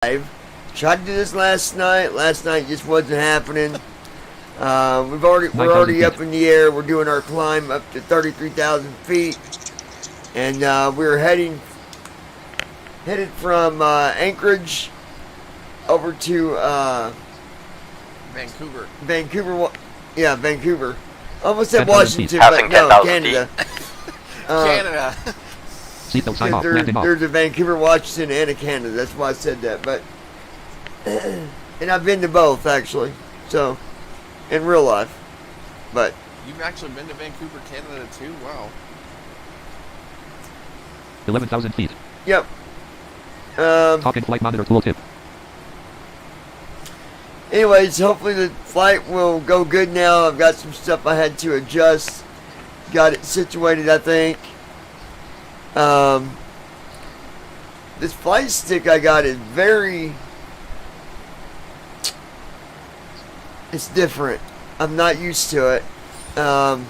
Tried to do this last night. Last night just wasn't happening. We're already up in the air. We're doing our climb up to 33,000 feet, and we're headed from Anchorage over to Vancouver. Vancouver. Almost said Washington, but no, Canada. Canada. There's a Vancouver, Washington, and a Canada. That's why I said that. But and I've been to both actually, so in real life. But you've actually been to Vancouver, Canada too? Wow. 11,000 feet. Yep. Talking flight monitor tooltip. Anyways, hopefully the flight will go good now. I've got some stuff I had to adjust. Got it situated, I think. This flight stick I got is it's different. I'm not used to it. I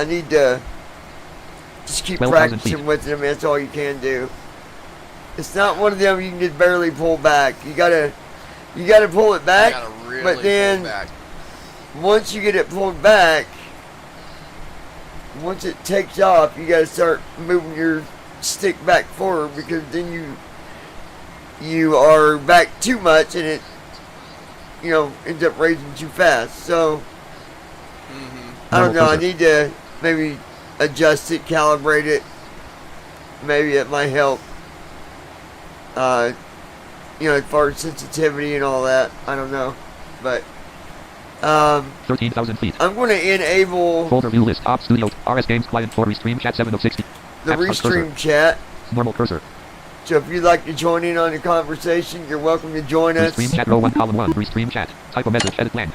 need to just keep practicing with them. That's all you can do. It's not one of them you can just barely pull back. You gotta pull it back. You gotta really but then pull it back. Once you get it pulled back, once it takes off, you gotta start moving your stick back forward, because then you are back too much and it ends up raising too fast. So I don't know. I need to maybe adjust it, calibrate it. Maybe it might help. As far as sensitivity and all that, I don't know, but 13,000 feet. I'm going to enable folder view list Op Studio RS Games Client for Restream Chat 7 of 60. the Restream chat. Normal cursor. So if you'd like to join in on the conversation, you're welcome to join us. Restream chat row 1 column 1. Restream chat. Type a message. Edit blank.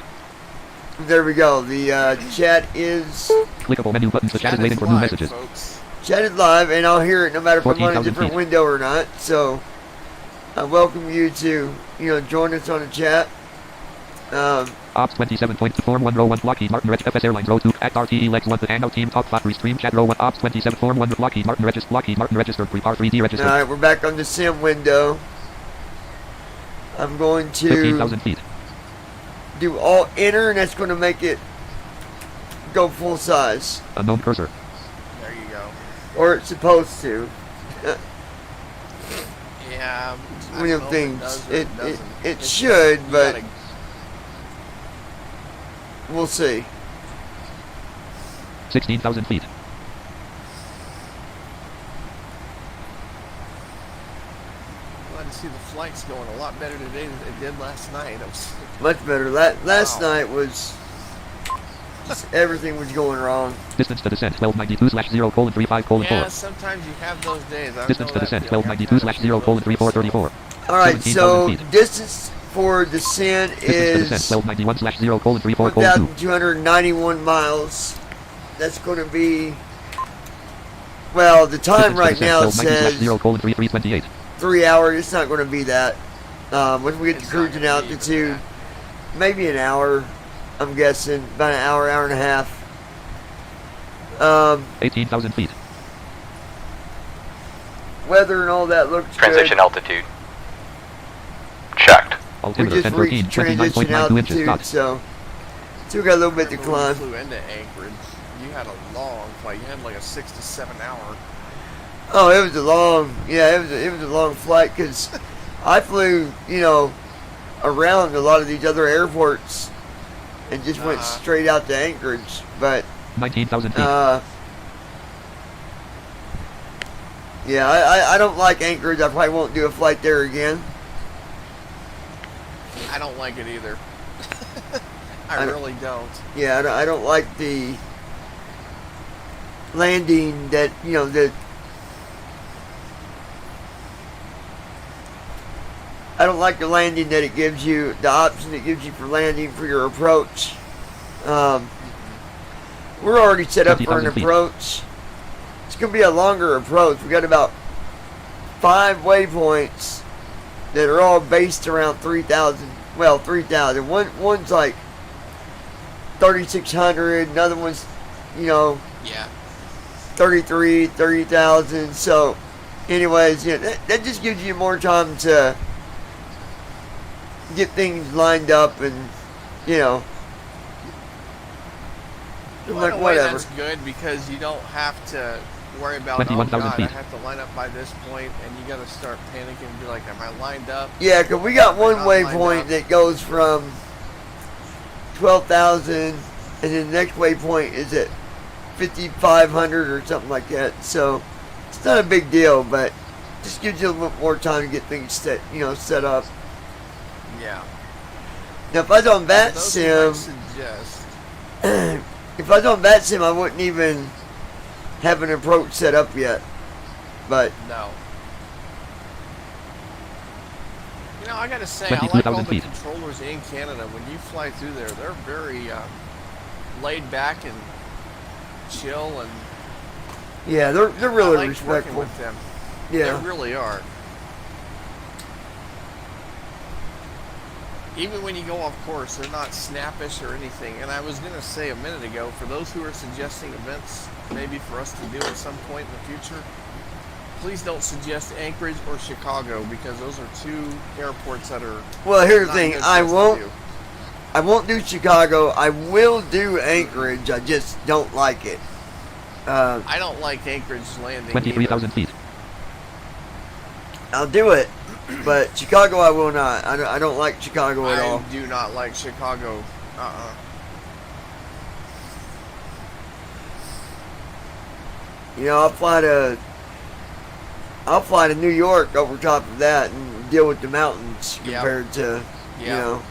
There we go. The chat is clickable menu buttons. The chat is waiting for new messages. Folks. Chat is live, and I'll hear it no matter if I'm on a different feet. window or not. So I welcome you to join us on the chat. Ops 27.41 row 1 Lockheed Martin Reg FS Airlines row 2 Act RTE Lex 1 The Hangout Team Talk Flat Restream Chat row 1 Ops 27 Form 1 Lockheed Martin registered Prepar 3D registered. Alright, we're back on the sim window. I'm going to 15,000 feet. do Alt Enter, and that's going to make it go full size. Unknown cursor. There you go. Or it's supposed to. Yeah. One of them things. It should, but we'll see. 16,000 feet. Glad to see the flights going a lot better today than it did last night. Much better. Last night was everything was going wrong. Distance to descent 1292/0:35:4. Yeah, sometimes you have those days. Distance to descent 1292/0:3434. All right, so distance for descent is 1,291 miles. That's going to be, well, the time right now says 3 hours. It's not going to be that. When we get to cruising altitude, maybe an hour. I'm guessing about an hour, hour and a half. 18,000 feet. Weather and all that looks Transition good. altitude. Checked. Altimeter We just 1013, reached transition 29.92 inches. altitude, so still got a little bit to climb. When you flew into Anchorage, you had a long flight. You had like a 6 to 7 hour. Oh, it was a long, it was a long flight, because I flew, around a lot of these other airports and just went straight out to Anchorage. But 19,000 feet. I don't like Anchorage. I probably won't do a flight there again. I don't like it either. I really don't. Yeah, I don't like the landing that, I don't like the landing that it gives you, the option it gives you for landing for your approach. We're already set up for an approach. It's going to be a longer approach. We got about 5 waypoints that are all based around 3,000. Well, 3,000. One's like 3,600. Another one's, 33, 30,000. So anyways, yeah, that just gives you more time to get things lined up and, you know, Well, like in a way, whatever. that's good because you don't have to worry about, 21,000 I feet. have to line up by this point, and you got to start panicking and be like, am I lined up? Yeah, because we got one Not lined waypoint up. that goes from 12,000, and then the next waypoint is at 5,500 or something like that. So it's not a big deal, but just gives you a little bit more time to get things set up. Yeah. Now, if I was on Those VATSIM, I suggest. if I was on VATSIM, I wouldn't even have an approach set up yet. But No. You know, I gotta say, I like all 22,000 the feet. controllers in Canada. When you fly through there, they're very laid back and chill, and yeah, they're I really like respectful. working with them. Yeah. They really are. Even when you go off course, they're not snappish or anything. And I was going to say a minute ago, for those who are suggesting events maybe for us to do at some point in the future, please don't suggest Anchorage or Chicago, because those are two airports that are Well, here's the not thing. good I for us to won't. do. I won't do Chicago. I will do Anchorage. I just don't like it. I don't like Anchorage landing 23,000 feet. I'll do it, but Chicago I will not. I don't like Chicago at all. I do not like Chicago. You know, I'll fly to New York over top of that and deal with the mountains Yep. compared to, you Yep. know.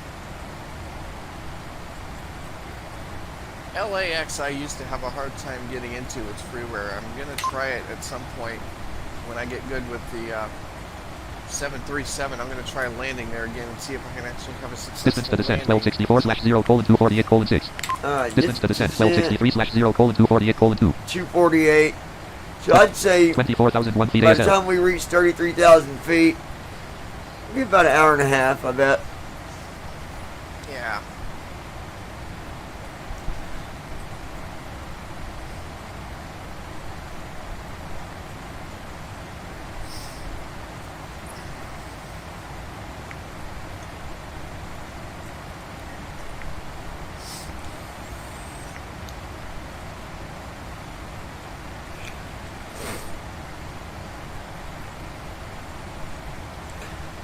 LAX I used to have a hard time getting into. It's freeware. I'm going to try it at some point when I get good with the 737. I'm going to try landing there again and see if I can actually have a successful Distance to descent landing. 1264/0:248:6. Alright, Distance to descent 1263/0:248:2. 248. So I'd say 24,001 feet by the ASL. time we reach 33,000 feet, it'll be about an hour and a half, I bet. Yeah.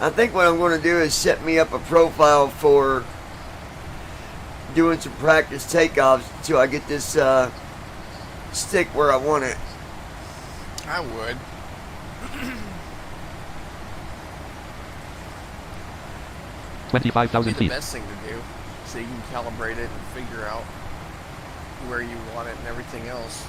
I think what I'm going to do is set me up a profile for doing some practice takeoffs until I get this stick where I want it. I would. 25,000 Be the feet. best thing to do, so you can calibrate it and figure out where you want it and everything else.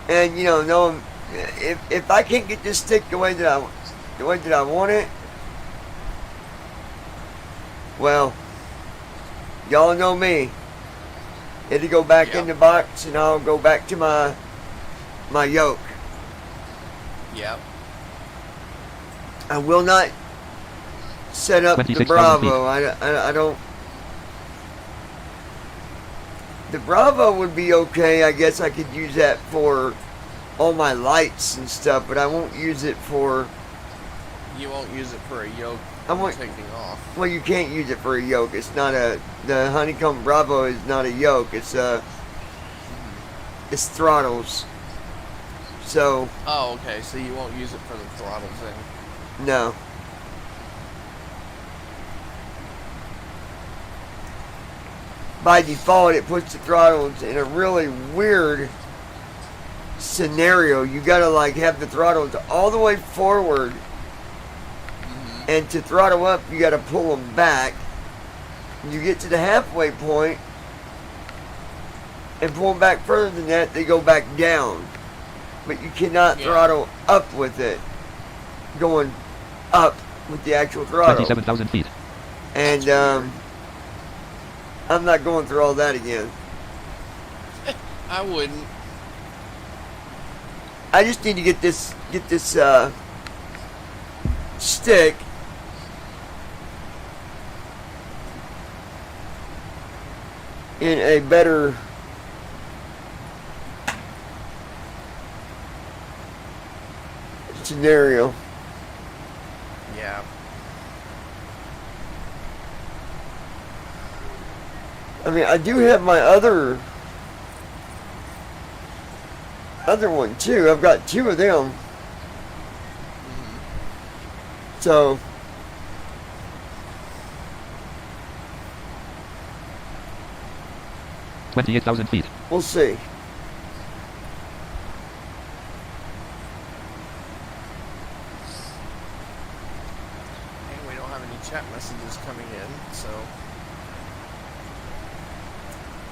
And you know, if I can't get this stick the way that I want it, well, y'all know me. It'll go back in the box, and I'll go back to my yoke. Yep. I will not set up the 26,000 feet. Bravo. I don't. The Bravo would be okay. I guess I could use that for all my lights and stuff, but I won't use it for. You won't use it for a yoke I won't- taking off. Well, you can't use it for a yoke. It's not the Honeycomb Bravo is not a yoke. It's throttles. So Oh, okay. So you won't use it for the throttles then. no. By default, it puts the throttles in a really weird scenario. You gotta like have the throttles all the way forward, and to throttle up, you gotta pull them back. You get to the halfway point, and pull them back further than that, they go back down. but you cannot Yeah. throttle up with it. Going up with the actual throttle. 27,000 feet. And I'm not going through all that again. I wouldn't. I just need to get this stick in a better scenario. Yeah. I mean, I do have my other one too. I've got two of them. So 28,000 feet. we'll see. And we don't have any chat messages coming in, so.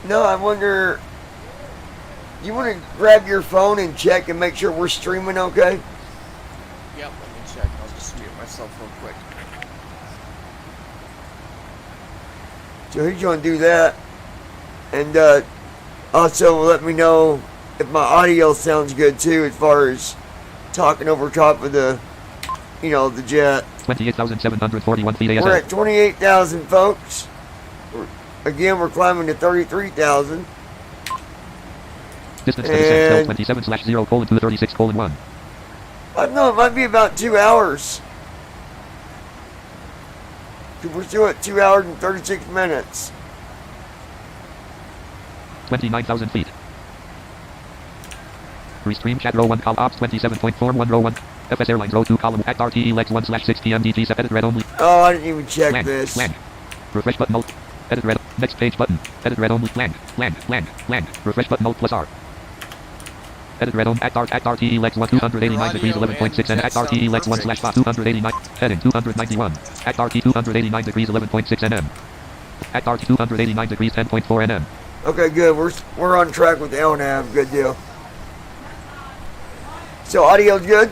No, I wonder. You want to grab your phone and check and make sure we're streaming okay? Yep, let me check. I'll just mute myself real quick. So he's going to do that. And also let me know if my audio sounds good too, as far as talking over top of the, the jet. 28,741 feet ASL. We're at 28,000, folks. Again, we're climbing to 33,000. Distance to descent 27/0:236:1. I don't know, it might be about 2 hours. 'Cause we're still at 2 hours and 36 minutes. 29,000 feet. Restream chat row 1 call ops 27.41 row 1. FS Airlines row 2 column act RTE legs 1/6 PMDT set edit red only. Oh, I didn't even check Land, this. land. Refresh button alt. Edit red. Next page button. Edit red only. Land. Refresh button alt plus R. Edit red on act RTE legs 1 289 degrees 11.6 and act RTE legs 1/5 289. Heading 291. Act RT 289 degrees 11.6 nm. Act RT 289 degrees 10.4 nm. Okay, good. We're on track with LNAV. Good deal. So audio's good?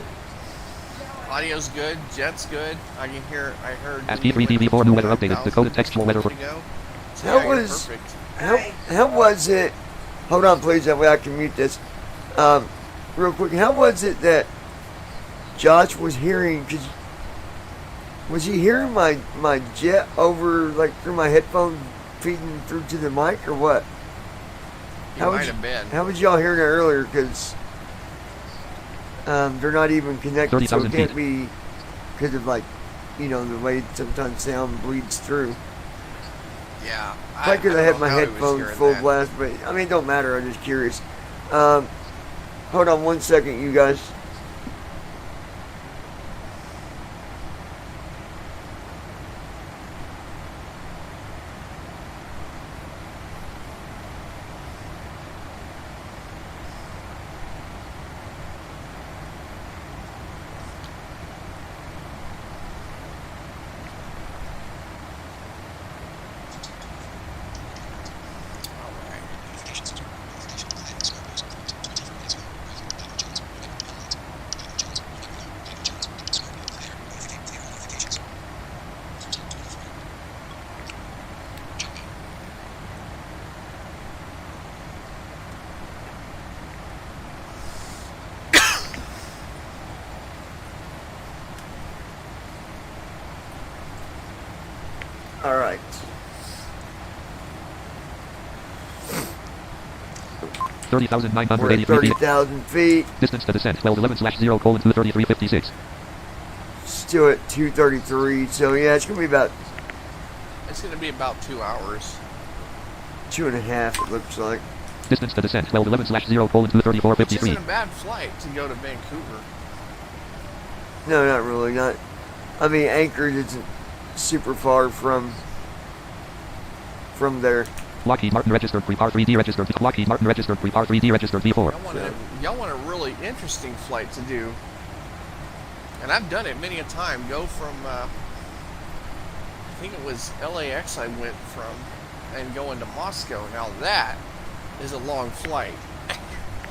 Audio's good, jet's good. I heard. SP3TV4 new weather updated. Decoded textual weather for. How was how was it? Hold on, please. That way I can mute this. Real quick. How was it that Josh was hearing? Cause was he hearing my jet over through my headphones, feeding through to the mic, or what? How might have been. How was y'all hearing it earlier? Because they're not even connected, so it can't be because of the way sometimes sound bleeds through. Yeah. Probably because I had my headphones full blast, but I mean, it don't matter. I'm just curious. Hold on 1 second, you guys. All right. We're at 30,983 feet. 30,000 feet. Distance to descent 1211/0:233.56. Still at 233. So yeah, it's gonna be about It's going to be about 2 hours. 2.5. It looks like. Distance to descent 1211/0:234.53. Which isn't a bad flight to go to Vancouver. No, not really. Not. I mean, Anchorage isn't super far from there. Lockheed Martin registered pre-par 3D registered. Lockheed Martin registered pre-par 3D registered V4. Y'all want a really interesting flight to do. And I've done it many a time. Go from, I think it was LAX I went from, and go into Moscow. Now that is a long flight.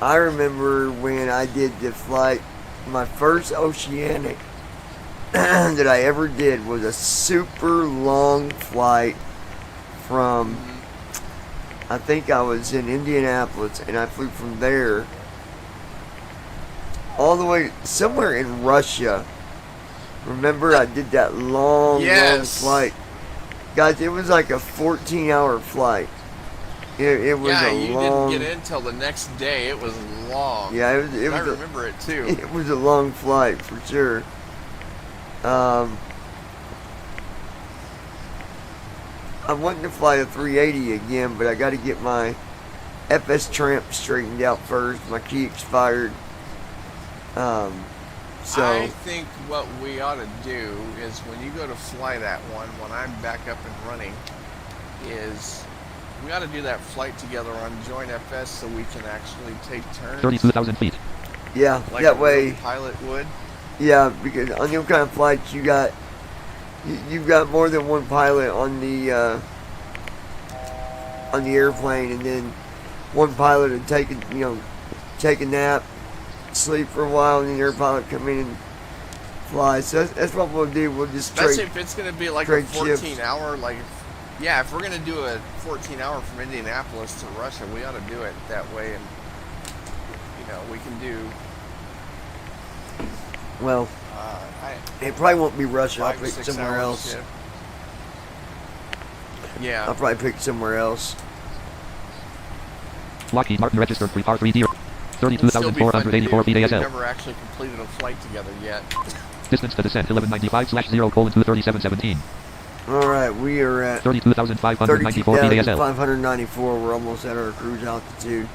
I remember when I did the flight, my first oceanic that I ever did was a super long flight from, I think I was in Indianapolis, and I flew from there all the way somewhere in Russia. Remember, I did that long flight. Guys, it was like a 14-hour flight. It was a you long... didn't get in till the next day. It was long. Yeah, it was I remember it too. It was a long flight, for sure. I'm wanting to fly a 380 again, but I got to get my FS Tramp straightened out first. My key expired. So I think what we ought to do is when you go to fly that one, when I'm back up and running, is we ought to do that flight together on Joint FS so we can actually take turns. 32,000 feet. Yeah, like that a way. real pilot would. Yeah, because on them kind of flights, you've got more than one pilot on the airplane, and then one pilot would take a nap, sleep for a while, and then the other pilot come in and fly. So that's what we'll do. We'll just That's trade. if it's going to be like a 14-hour, if we're going to do a 14-hour from Indianapolis to Russia, we ought to do it that way, and we can do. Well, it probably won't be Russia. I'll pick 5-6 somewhere hours else. shift. Yeah. I'll probably pick somewhere else. Lockheed Martin registered Prepar 30. 32,484 feet We've ASL. never actually completed a flight together yet. Distance to descent 1195/0:23717. All right, we are at 32,594 feet ASL. 594. We're almost at our cruise altitude.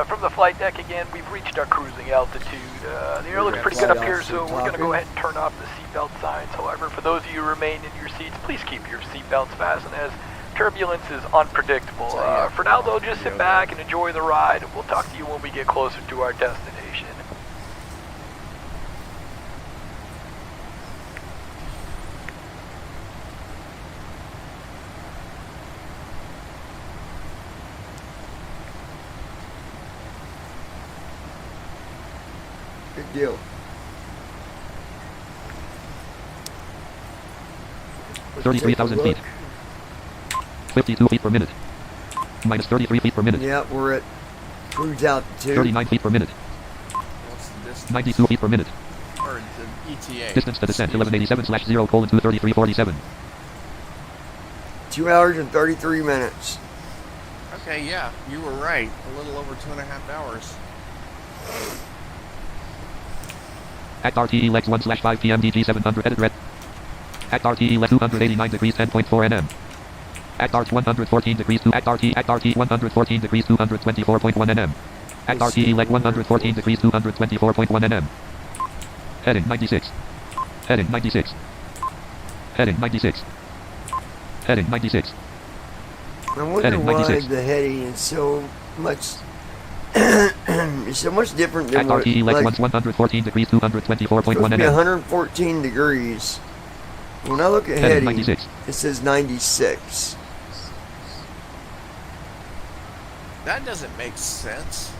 From the flight deck again, we've reached our cruising altitude. The air looks pretty good up here, so we're going to go ahead and turn off the seatbelt signs. However, for those of you who remain in your seats, please keep your seatbelts fastened as turbulence is unpredictable. For now, though, just sit back and enjoy the ride. We'll talk to you when we get closer to our destination. Good deal. Let's 33,000 take a feet. 52 feet per minute. Minus 33 feet per minute. Yeah, we're at cruise altitude. 39 feet per minute. What's the distance? 92 feet per minute. Or the ETA. Distance to descent 1187/0:23347. 2 hours and 33 minutes. Okay, yeah, you were right. A little over 2.5 hours. Act RTE legs 1/5 PM DG 700 edit red. Act RTE leg 289 degrees 10.4 nm. Act RT 114 degrees 2. Act RT 114 degrees 224.1 nm. Act RTE leg 114 degrees 224.1 nm. Heading 96. Heading 96. Heading 96. Heading 96. I wonder Heading why 96. the heading is so much it's so much different than Act what RTE leg like, 114 degrees 224.1 supposed to be nm. 114 degrees. When I look at Heading heading, 96. it says 96. That doesn't make sense.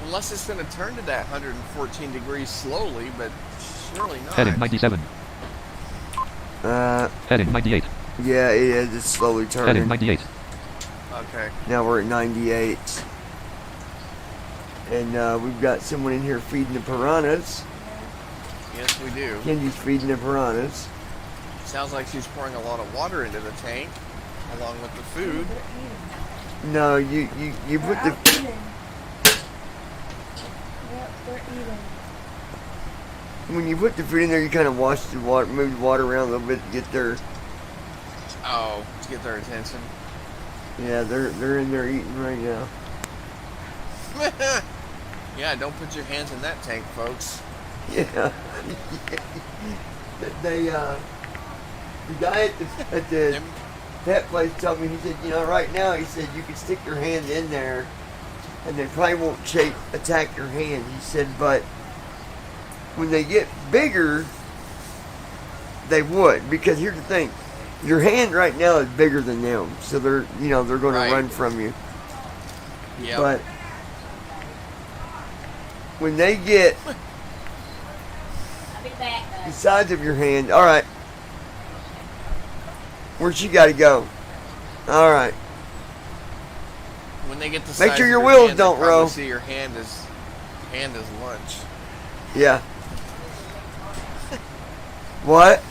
Unless it's going to turn to that 114 degrees slowly, but surely not. Heading 97. Heading 98. Yeah, it is. It's slowly turning. Heading 98. Okay. Now we're at 98. And we've got someone in here feeding the piranhas. Yes, we do. Kenji's feeding the piranhas. Sounds like she's pouring a lot of water into the tank, along with the food. No, you put the... Yep, they're eating. When you put the food in there, you kind of wash the water, move the water around a little bit to get their... Oh, to get their attention. Yeah, they're in there eating right now. Yeah, don't put your hands in that tank, folks. Yeah. The guy at the pet place told me, he said, right now, he said, you can stick your hand in there and they probably won't attack your hand. He said, but when they get bigger, they would. Because here's the thing. Your hand right now is bigger than them. So they're going Right. to run from you. Yeah. But when they get I'll be back. the size of your hand, all right. Where'd she got to go? All right. When they get the Make size sure of your wheels hand, they don't probably roll. See your hand is lunch. Yeah. What?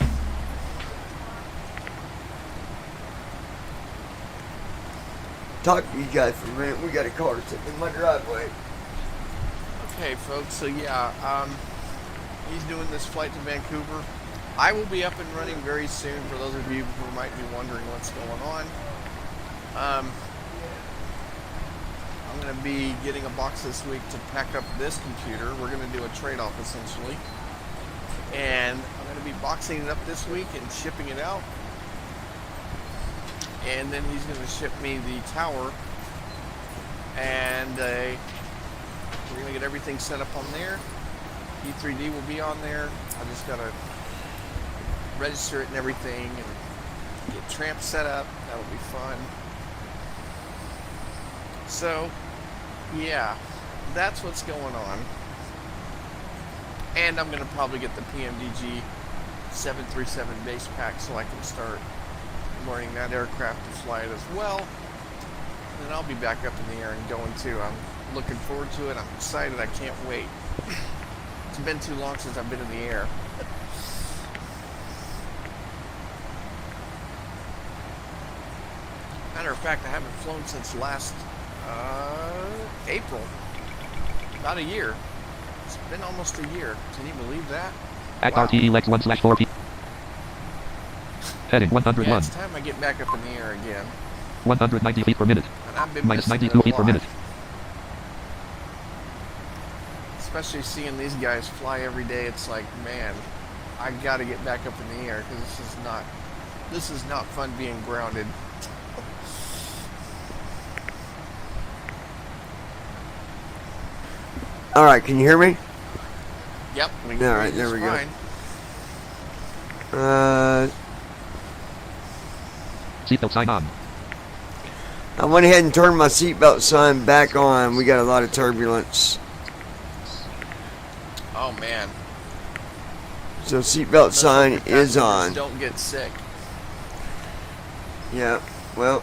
Talk to you guys for a minute. We got a car sitting in my driveway. Okay, folks. So yeah, he's doing this flight to Vancouver. I will be up and running very soon. For those of you who might be wondering what's going on, I'm going to be getting a box this week to pack up this computer. We're going to do a trade-off essentially, and I'm going to be boxing it up this week and shipping it out. And then he's going to ship me the tower, and we're going to get everything set up on there. E3D will be on there. I just got to register it and everything and get Tramp set up. That'll be fun. So, yeah, that's what's going on. And I'm going to probably get the PMDG 737 base pack so I can start learning that aircraft to fly it as well. And then I'll be back up in the air and going too. I'm looking forward to it. I'm excited. I can't wait. It's been too long since I've been in the air. Matter of fact, I haven't flown since last April. About a year. It's been almost a year. Can you believe that? At Wow. RTE Lex 1/4P. Heading 101. Yeah, it's time I get back up in the air again. 190 feet per minute. And I've been Minus missing it 92 a feet per lot. minute. Especially seeing these guys fly every day, it's like, man, I got to get back up in the air because this is not fun being grounded. All right, can you hear me? Yep. We All right, there we go. fine. Seatbelt sign on. I went ahead and turned my seatbelt sign back on. We got a lot of turbulence. Oh man. So seatbelt sign Let's hope the is passengers on. Don't get sick. Yeah, well,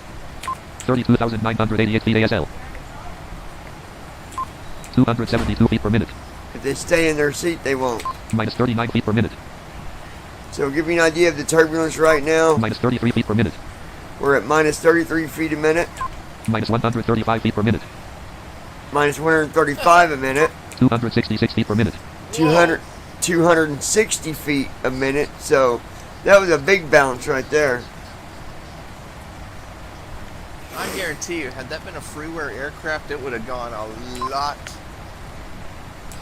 32,988 feet ASL. 272 feet per minute. if they stay in their seat, they won't. Minus 39 feet per minute. So give you an idea of the turbulence right now. Minus 33 feet per minute. We're at minus 33 feet a minute, Minus 135 feet per minute. minus 135 a minute, 266 feet per minute. 260 feet a minute. So that was a big bounce right there. I guarantee you, had that been a freeware aircraft, it would have gone a lot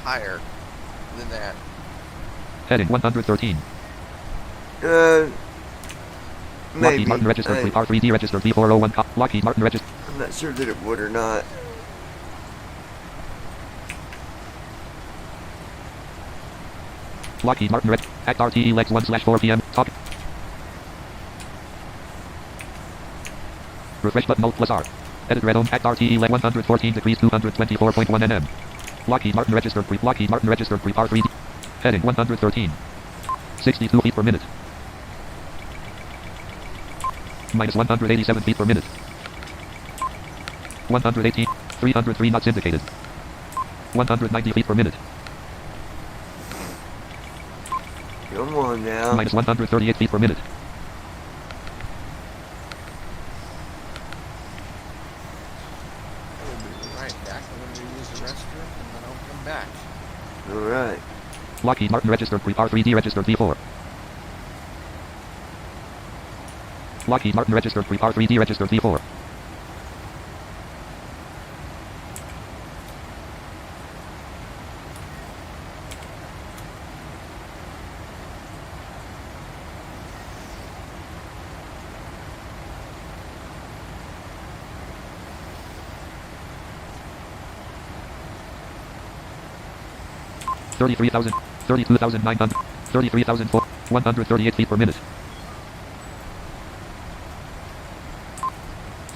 higher than that. Heading 113. Maybe. Lockheed Martin registered R3D registered V401. Lockheed Martin registered. I'm not sure that it would or not. Lockheed Martin at RTE Lex 1/4 PM. Top. Refresh button Alt plus R. Edit red at RTE Lex 114 degrees 224.1 nm. Lockheed Martin registered Lockheed Martin registered R3D. Heading 113. 62 feet per minute. Minus 187 feet per minute. 118. 303 knots indicated. 190 feet per minute. Come on now. Minus 138 feet per minute. I will be right back. I'm going to use the restroom and then I'll come back. All right. Lockheed Martin registered R3D registered V4. Lockheed Martin registered R3D registered V4. $33,000. 32,900, 33,138 feet per minute.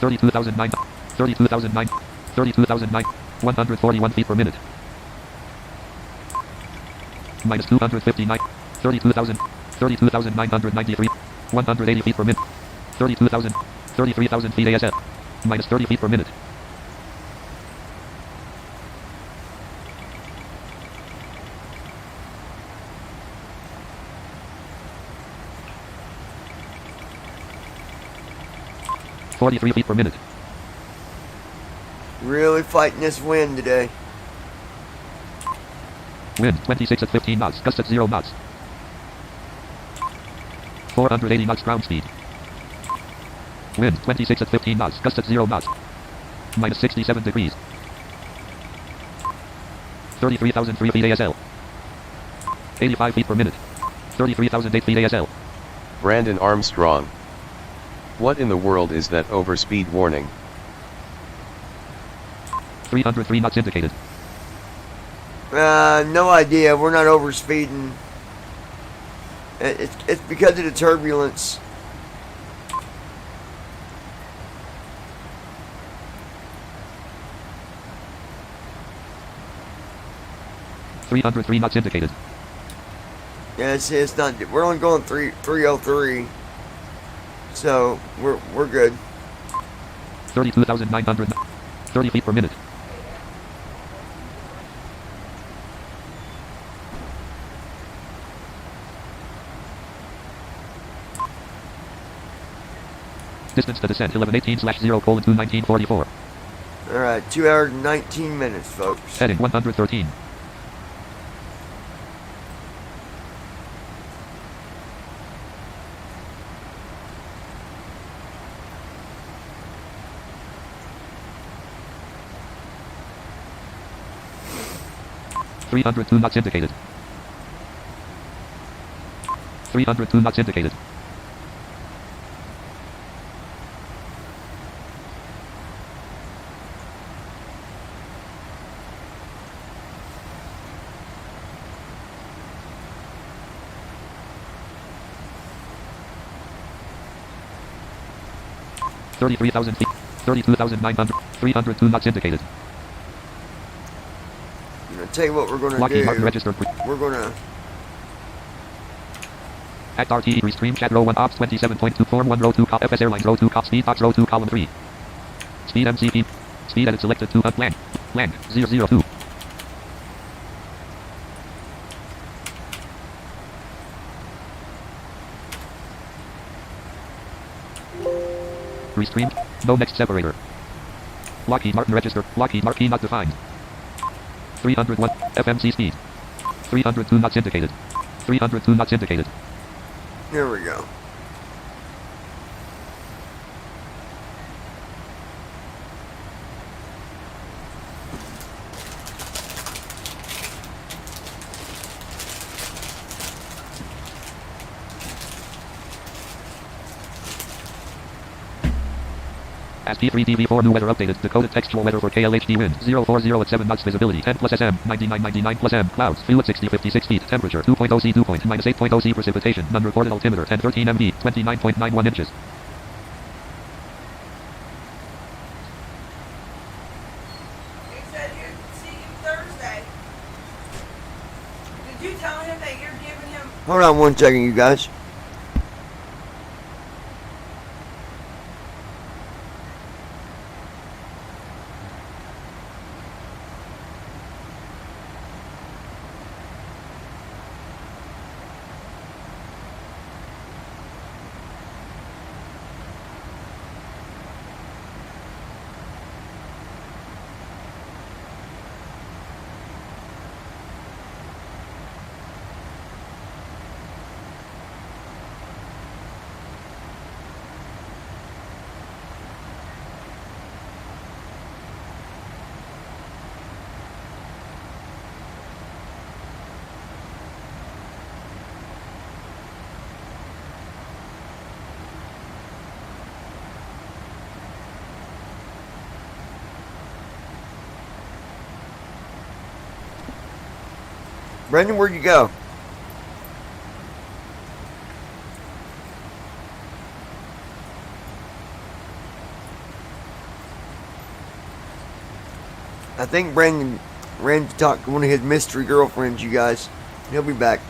32,900, 32,900, 32,941 feet per minute. Minus 259, 32,000, 32,993, 180 feet per minute. 32,000, 33,000 feet ASF. Minus 30 feet per minute. $43 feet per minute. Really fighting this wind today. Wind 26 at 15 knots. Gust at 0 knots. 480 knots ground speed. Wind 26 at 15 knots. Gust at 0 knots. Minus 67 degrees. 33,003 feet ASL. 85 feet per minute. 33,008 feet ASL. Brandon Armstrong. What in the world is that overspeed warning? 303 knots indicated. No idea. We're not overspeeding. It's because of the turbulence. $303 knots indicated. Yeah, it's not. We're only going 303. So we're good. 32,900. 30 feet per minute. Distance to descent 1118/0:21944. All right, 2 hours and 19 minutes, folks. Heading 113. $302 knots indicated. 302 knots indicated. $33,000 feet. 32,900. 302 knots indicated. I'm gonna tell you what we're gonna Lockheed do. Martin registered. We're gonna. Act RTE restream chat row 1 ops 27.2 form 1 row 2 cop FS Airlines row 2 cop speed box row 2 column 3. Speed MCP. Speed edit selected 2 land. Land 002. Restream. No next separator. Lockheed Martin register. Lockheed Martin not defined. 301 FMC speed. 302 knots indicated. 302 knots indicated. There we go. As P3DV4 new weather updated. Decoded textual weather for KLHD wind 040 at 7 knots visibility 10 plus SM 99 plus M clouds feel at 60-56 feet temperature 2.0 C 2 point minus 8.0 C precipitation none recorded altimeter 1013 MV 29.91 inches. He said he'd see you Thursday. Did you tell him that you're giving him... Hold on 1 second, you guys. Brendan, where'd you go? I think Brandon ran to talk to one of his mystery girlfriends, you guys. He'll be back.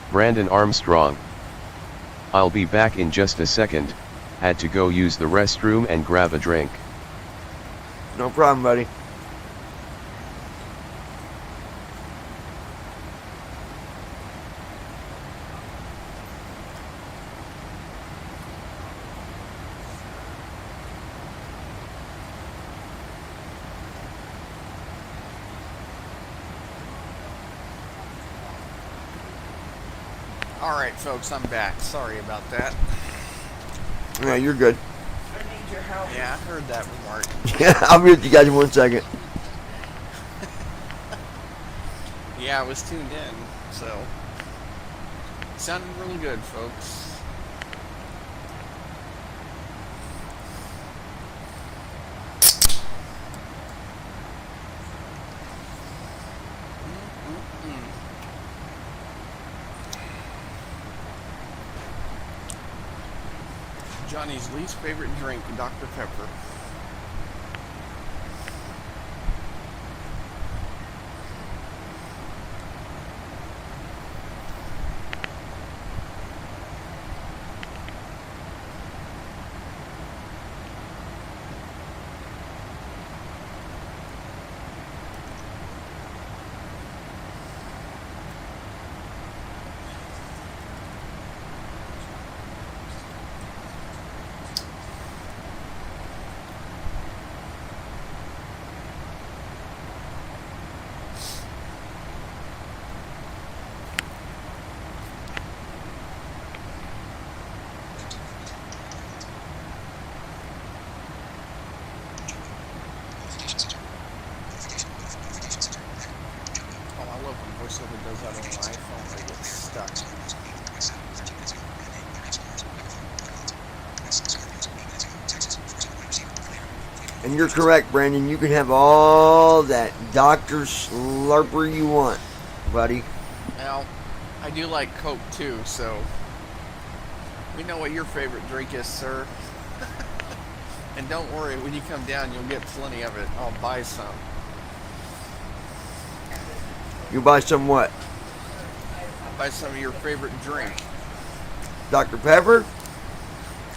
Brandon Armstrong. I'll be back in just a second, had to go use the restroom and grab a drink. No problem, buddy. Alright, folks, I'm back. Sorry about that. Yeah, you're good. I need your help. Yeah, I heard that remark. Yeah, I'll be with you guys in 1 second. Yeah, I was tuned in, so. Sounded really good, folks. Johnny's least favorite drink, Dr. Pepper. voiceover does that on an iPhone, it gets stuck. And you're correct, Brandon. You can have all that Dr. Slurper you want, buddy. Well, I do like Coke too, so we know what your favorite drink is, sir. And don't worry, when you come down, you'll get plenty of it. I'll buy some. You buy some what? I'll buy some of your favorite drink. Dr. Pepper?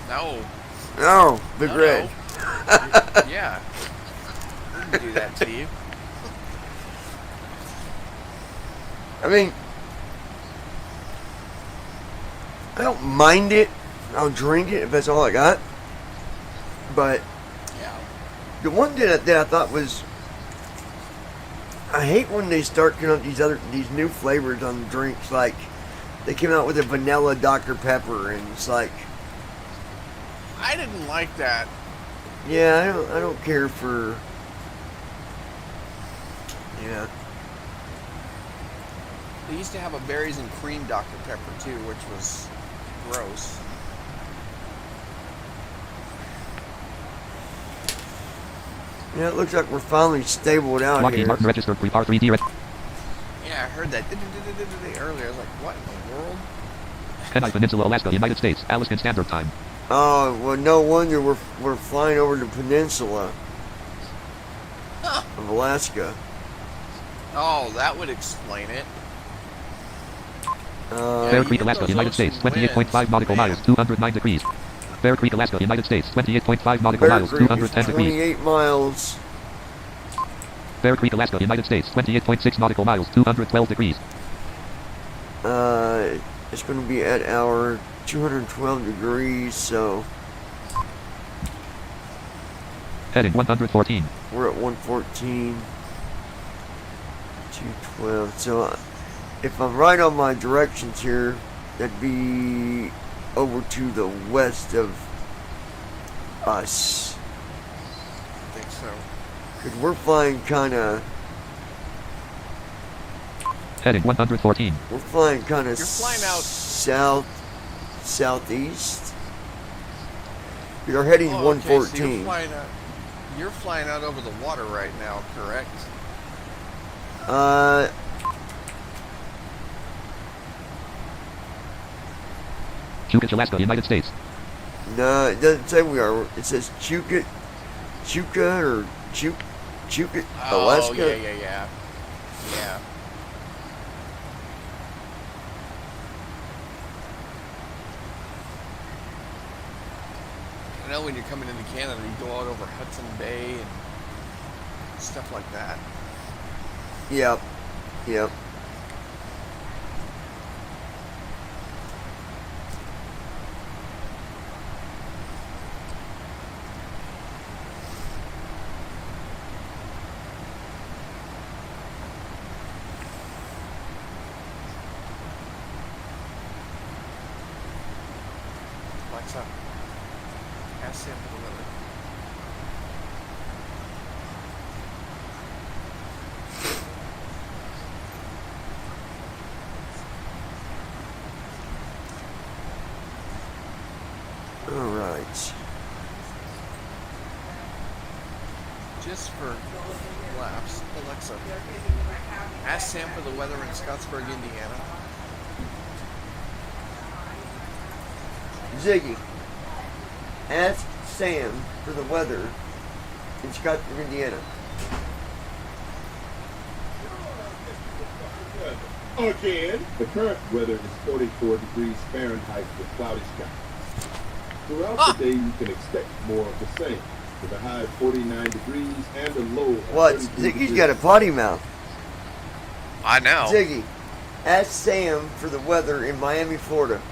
No. No, the No, Red. no. Yeah. We can do that to you. I mean, I don't mind it. I'll drink it if that's all I got. But Yeah. the one that I thought was, I hate when they start coming out these new flavors on drinks. Like they came out with a vanilla Dr. Pepper, and it's like, I didn't like that. yeah, I don't care for. Yeah. They used to have a berries and cream Dr. Pepper too, which was gross. Yeah, it looks like we're finally stabled out Lockheed here. Martin registered Prepar 3D Yeah, I heard that earlier. I was like, what in the world? Kenai Peninsula, Alaska, United States, Alaskan Standard Time. Oh, well, no wonder we're flying over the peninsula of Alaska. Oh, that would explain it. Bear Creek, you Alaska, get United those States, ocean 28.5 winds, nautical man. miles, 209 degrees. Bear Creek, Alaska, United States, 28.5 nautical Bear miles, Creek is 210 degrees. 28 miles. Bear Creek, Alaska, United States, 28.6 nautical miles, 212 degrees. It's going to be at our 212 degrees, so Heading 114. we're at 114, 212. So if I'm right on my directions here, that'd be over to the west of us. I think so. Because we're flying kind of Heading 114. We're flying kind of You're flying out- southeast. We're heading Oh, okay, 114. So you're flying out over the water right now, correct? Anchorage, Alaska, United States. No, it doesn't say we are. It says Chuka or Chuka, Alaska. Oh, yeah. Yeah. I know when you're coming into Canada, you go out over Hudson Bay and stuff like that. Yep. Alexa, ask Sam for the weather. All right. Just for laughs, Alexa, ask Sam for the weather in Scottsburg, Indiana. Ziggy, ask Sam for the weather in Scottsburg, Indiana. Again, the current weather is 44 degrees Fahrenheit with cloudy skies. Throughout the day, you can expect more of the same, with a high of 49 degrees and a low of What? 32 Ziggy's degrees. got a potty mouth. I know. Ziggy, ask Sam for the weather in Miami, Florida.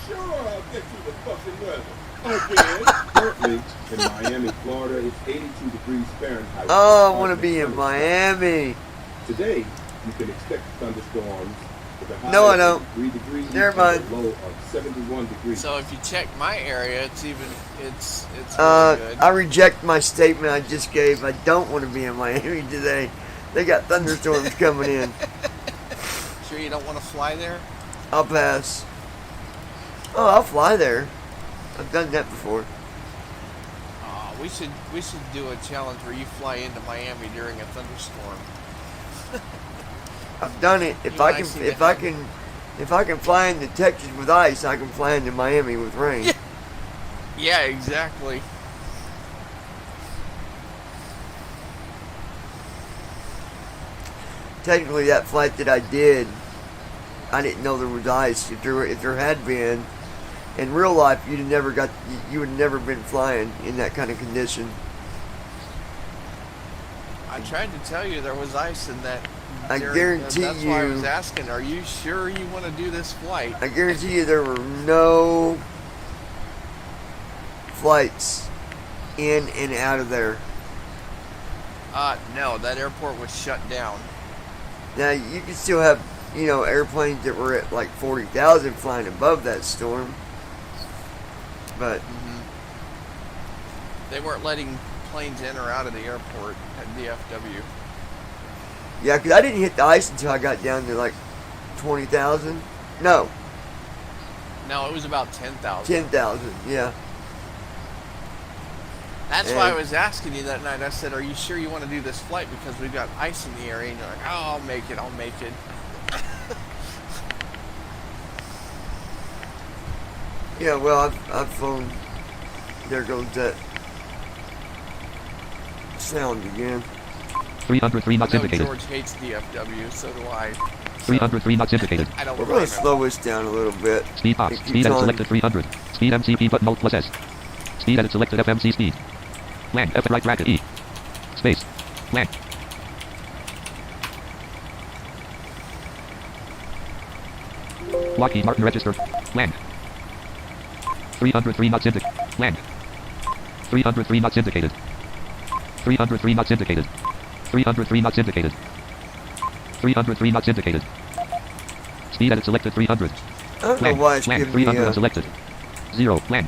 Sure, I'll get you the fucking weather. Again, currently in Miami, Florida, it's 82 degrees Fahrenheit. Oh, I want to be in Miami. Today, you can expect thunderstorms with a high No, I of don't. 3 degrees Never mind. and a low of 71 degrees. So if you check my area, it's really good. I reject my statement I just gave. I don't want to be in Miami today. They got thunderstorms coming in. Sure you don't want to fly there? I'll pass. Oh, I'll fly there. I've done that before. We should do a challenge where you fly into Miami during a thunderstorm. I've done it. If I can fly into Texas with ice, I can fly into Miami with rain. Yeah, exactly. Technically, that flight that I did, I didn't know there was ice. If there had been, in real life, you would never been flying in that kind of condition. I tried to tell you there was ice in that. I guarantee that's why I was you- asking, are you sure you want to do this flight? I guarantee you there were no flights in and out of there. No, that airport was shut down. Now, you can still have, airplanes that were at like 40,000 flying above that storm. But, They weren't letting planes in or out of the airport at DFW. yeah, because I didn't hit the ice until I got down to like 20,000. No, No, it was about 10,000. 10,000, yeah. That's why I And- was asking you that night. I said, are you sure you want to do this flight? Because we've got ice in the area. And you're like, oh, I'll make it. Yeah, well, I've flown. There goes that sound again. 303 I knots know indicated. George hates DFW, so do I. 303 knots indicated. I don't We're blame going to him. slow this down a little bit. Speed box. It keeps Speed edit on- selected 300. Speed MCP button Alt plus S. Speed edit selected FMC speed. Land F right bracket E. Space. Land. Lockheed Martin register. Land. 303 knots indicated. Land. 303 knots indicated. 303 knots indicated. 303 knots indicated. 303 knots indicated. Speed edit selected 300. I don't know Land. why it's Land. giving me 300 unselected. 0. Land.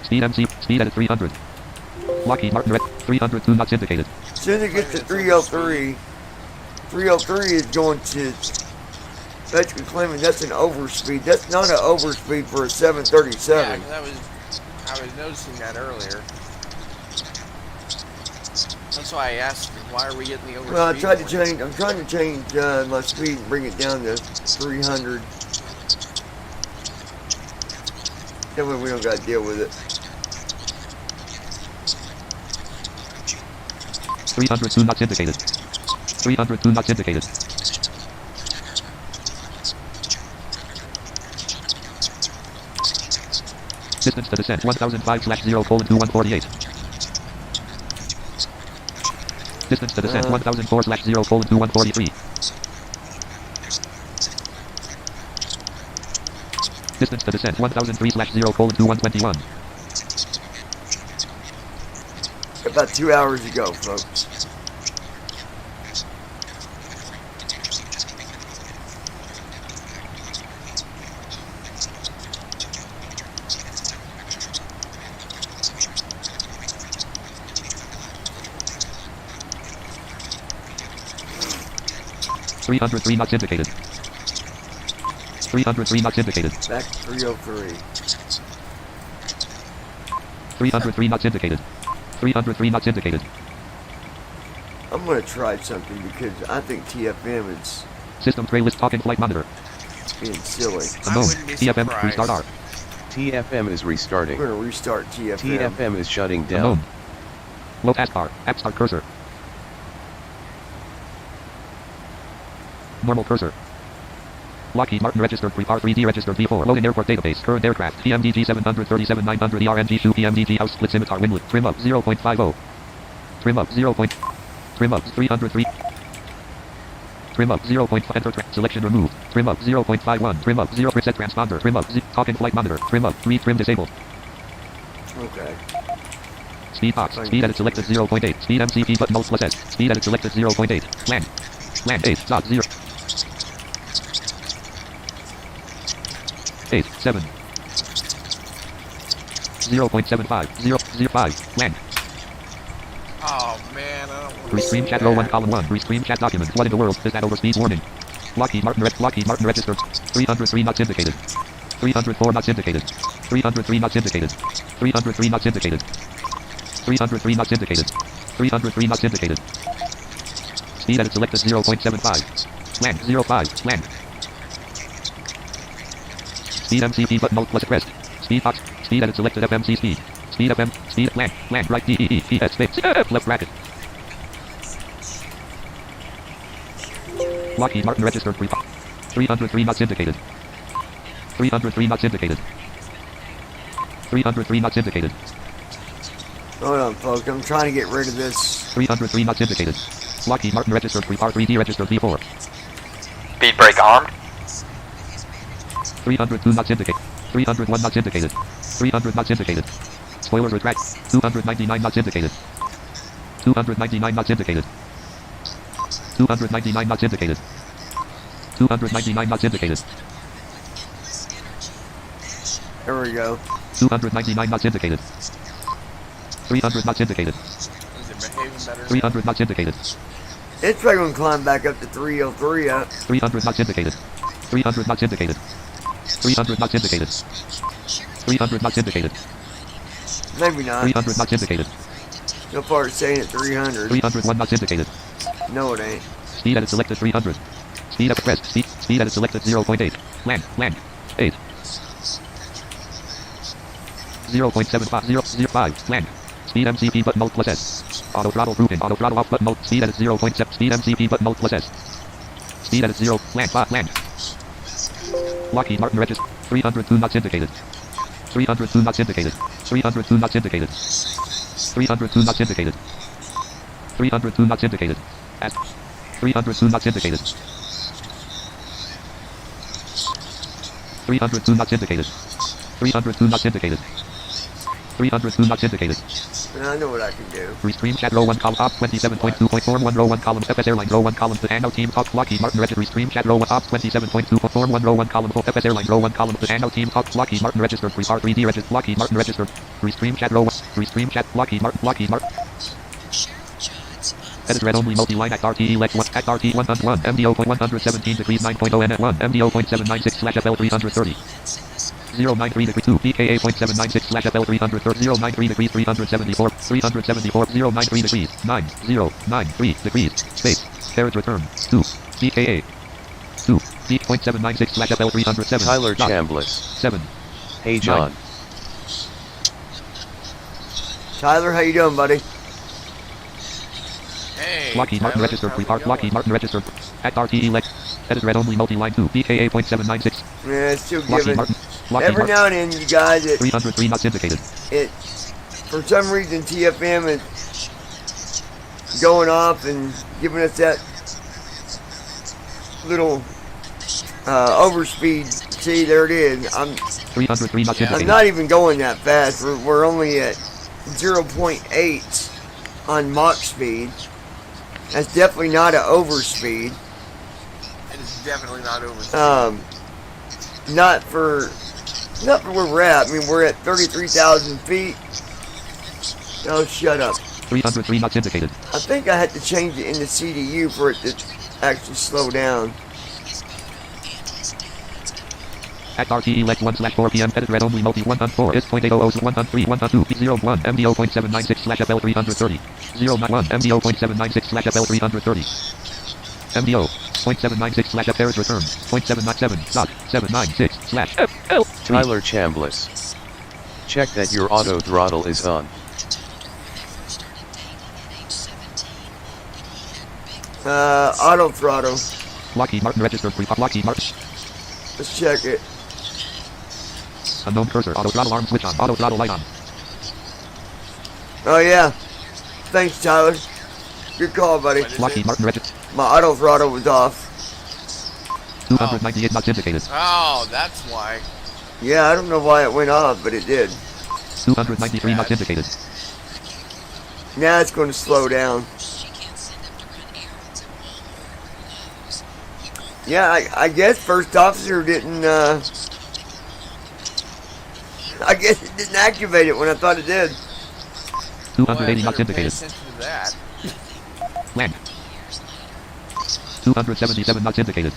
Speed MC. Speed edit 300. Lockheed Martin red. 302 knots indicated. as soon as it gets to 303, 303 is going to basically claiming that's an overspeed. That's not an overspeed for a Yeah, 737. 'cause I was noticing that earlier. That's why I asked, why are we getting the overspeed? Well, I'm trying warning? to change my speed and bring it down to 300. That way we don't got to deal with it. 302 knots indicated. 302 knots indicated. Distance to descent 1005/0:2148. Distance to descent 1004/0:2143. Distance to descent 1003/0:2121. About 2 hours ago, folks. Three 303 knots indicated. 303 knots indicated. Back to 303. 303 knots indicated. 303 knots indicated. I'm going to try something because I think TFM is System tray list talking flight monitor. being silly. I Unknown. wouldn't be TFM surprised. restart R. TFM is restarting. We're going to restart TFM. TFM is shutting down. Unknown. Low taskbar. App start cursor. Normal cursor. Lockheed Martin registered pre-par 3D registered V4. Loading airport database. Current aircraft. PMDG 737 900 ERNG2 PMDG house split scimitar windlet. Trim up 0.50. Trim up 0. Trim up 303. Trim up 0.5. Enter track. Selection removed. Trim up 0.51. Trim up 0. Preset transponder. Trim up. Talking flight monitor. Trim up 3. Trim disabled. Okay. Speed box. Speed edit selected 0.8. Speed MCP button alt plus S. Speed edit selected 0.8. Land. Land 8. Dot 0. 8. 7. 0.75. 0.05. Land. Oh man, I don't want to Restream chat row 1 column 1. Restream chat document. What in the world is that overspeed warning? Lockheed Martin registered. 303 knots indicated. 304 knots indicated. 303 knots indicated. 303 knots indicated. 303 knots indicated. 303 knots indicated. Speed edit selected 0.75. Land 05. Land. Speed MCP button alt plus pressed. Speed box. Speed edit selected FMC speed. Speed FM. Speed land. Land right DEES space. Left bracket. Lockheed Martin registered pre 303 knots indicated. 303 knots indicated. 303 knots indicated. Hold on, folks. I'm trying to get rid of this. 303 knots indicated. Lockheed Martin registered pre-par 3D registered V4. Speed brake armed. 302 knots indicated. 301 knots indicated. 300 knots indicated. Spoilers retract. 299 knots indicated. 299 knots indicated. 299 knots indicated. 299 knots indicated. There we go. 299 knots indicated. 300 knots indicated. Is it behaving better? 300 knots indicated. It's probably going to climb back up to 303. 300 knots indicated. 300 knots indicated. 300 knots indicated. 300 knots indicated. Maybe not. 300 knots indicated. So far it's saying at 300. 301 knots indicated. No, it ain't. Speed edit selected 300. Speed up pressed. Speed edit selected 0.8. Land. 8. 0.75. 0.05. Land. Speed MCP button alt plus S. Auto throttle proven. Auto throttle off button alt. Speed edit 0.7. Speed MCP button alt plus S. Speed edit 0. Land. Land. Lockheed Martin register. 302 knots indicated. 302 knots indicated. 302 knots indicated. 302 knots indicated. 302 knots indicated. At 302 knots indicated. 302 knots indicated. 302 knots indicated. 302 knots indicated. I know what I can do. Restream chat row 1 column op 27.2.41 row 1 column FS airline row 1 column the Anno team talk Lockheed Martin register restream chat row 1 op 27.2.41 row 1 column FS airline row 1 column the Anno team talk Lockheed Martin registered pre-par 3D registered Lockheed Martin registered restream chat row 1 restream chat Lockheed Martin Edit read only multi-line at RTE Lex 1 at RT 101 MDO.117 degrees 9.0 and at 1 MDO.796 slash FL 330. 093 degree 2 PKA.796 slash FL 330 093 degrees 374 093 degrees 9093 degrees space carriage return 2 PKA 2 P.796 slash FL 307 Tyler dot, Chambliss. 7 Hey John. Tyler, how you doing, buddy? Hey. Lockheed Martin Tyler, registered how's free it park. going? Lockheed Martin registered at RTE Lex. Edit read only multi-line 2 PKA.796. Yeah, it's still Lockheed giving. Martin. Lockheed Every Martin. now and then, you guys, 303 knots indicated. for some reason, TFM is going off and giving us that little overspeed. See, there it is. 303 knots indicated. I'm not even going that fast. We're only at 0.8 on Mach speed. That's definitely not an overspeed. It is definitely not over. Not for where we're at. I mean, we're at 33,000 feet. Oh, shut up. 303 knots indicated. I think I had to change it in the CDU for it to actually slow down. At RTE Lex 1 slash 4 p.m. Edit read only multi 104 is 0.800 103 102 01 MDO.796 slash FL 330 091 MDO.796 slash FL 330 MDO 0.796 slash F carriage return 0.797 dot 796 slash FL Tyler Chambliss. Check that your auto throttle is on. Auto throttle. Lockheed Martin registered free park. Lockheed Martin. Let's check it. Unknown cursor. Auto throttle arm switch on. Auto throttle light on. Oh yeah. Thanks, Tyler. Good call, buddy. Lockheed Martin registered. My auto throttle was off. 298 knots indicated. Oh, that's why. Yeah, I don't know why it went off, but it did. 293 knots indicated. Now it's going to slow down. Yeah, I guess first officer didn't, I guess it didn't activate it when I thought it did. 280 Boy, I knots better pay indicated. attention to that. Land. 277 knots indicated.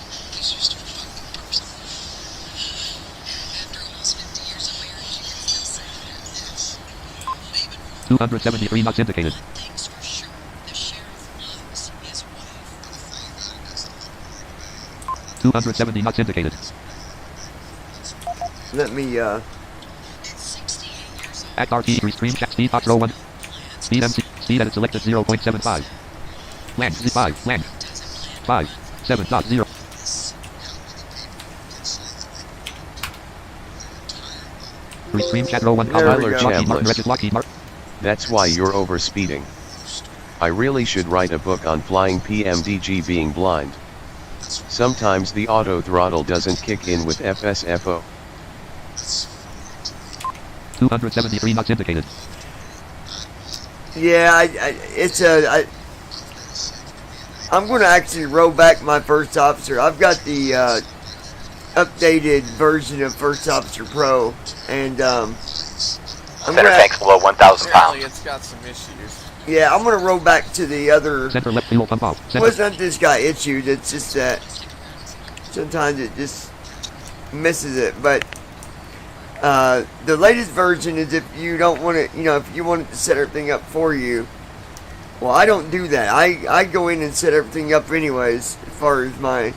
$273 knots indicated. $270 knots indicated. Let me, At RT restream chat speed box row 1. Speed MC. Speed edit selected 0.75. Land Z5. Land. 5. 7.0. Restream chat row 1. There we Tyler go. Lockheed Martin Chambliss. registered. Lockheed Martin. That's why you're overspeeding. I really should write a book on flying PMDG being blind. Sometimes the auto throttle doesn't kick in with FSFO. 273 knots indicated. yeah, I'm going to actually roll back my first officer. I've got the, updated version of First Officer Pro, and, I'm Center gonna, tank's below 1,000 Apparently pounds. it's got some issues. yeah, I'm going to roll back to the other. Center left fuel pump off. Well, Center. it's not this got issues, it's just that sometimes it just misses it. But the latest version is if you don't want it, if you want it to set everything up for you. Well, I don't do that. I go in and set everything up anyways, as far as my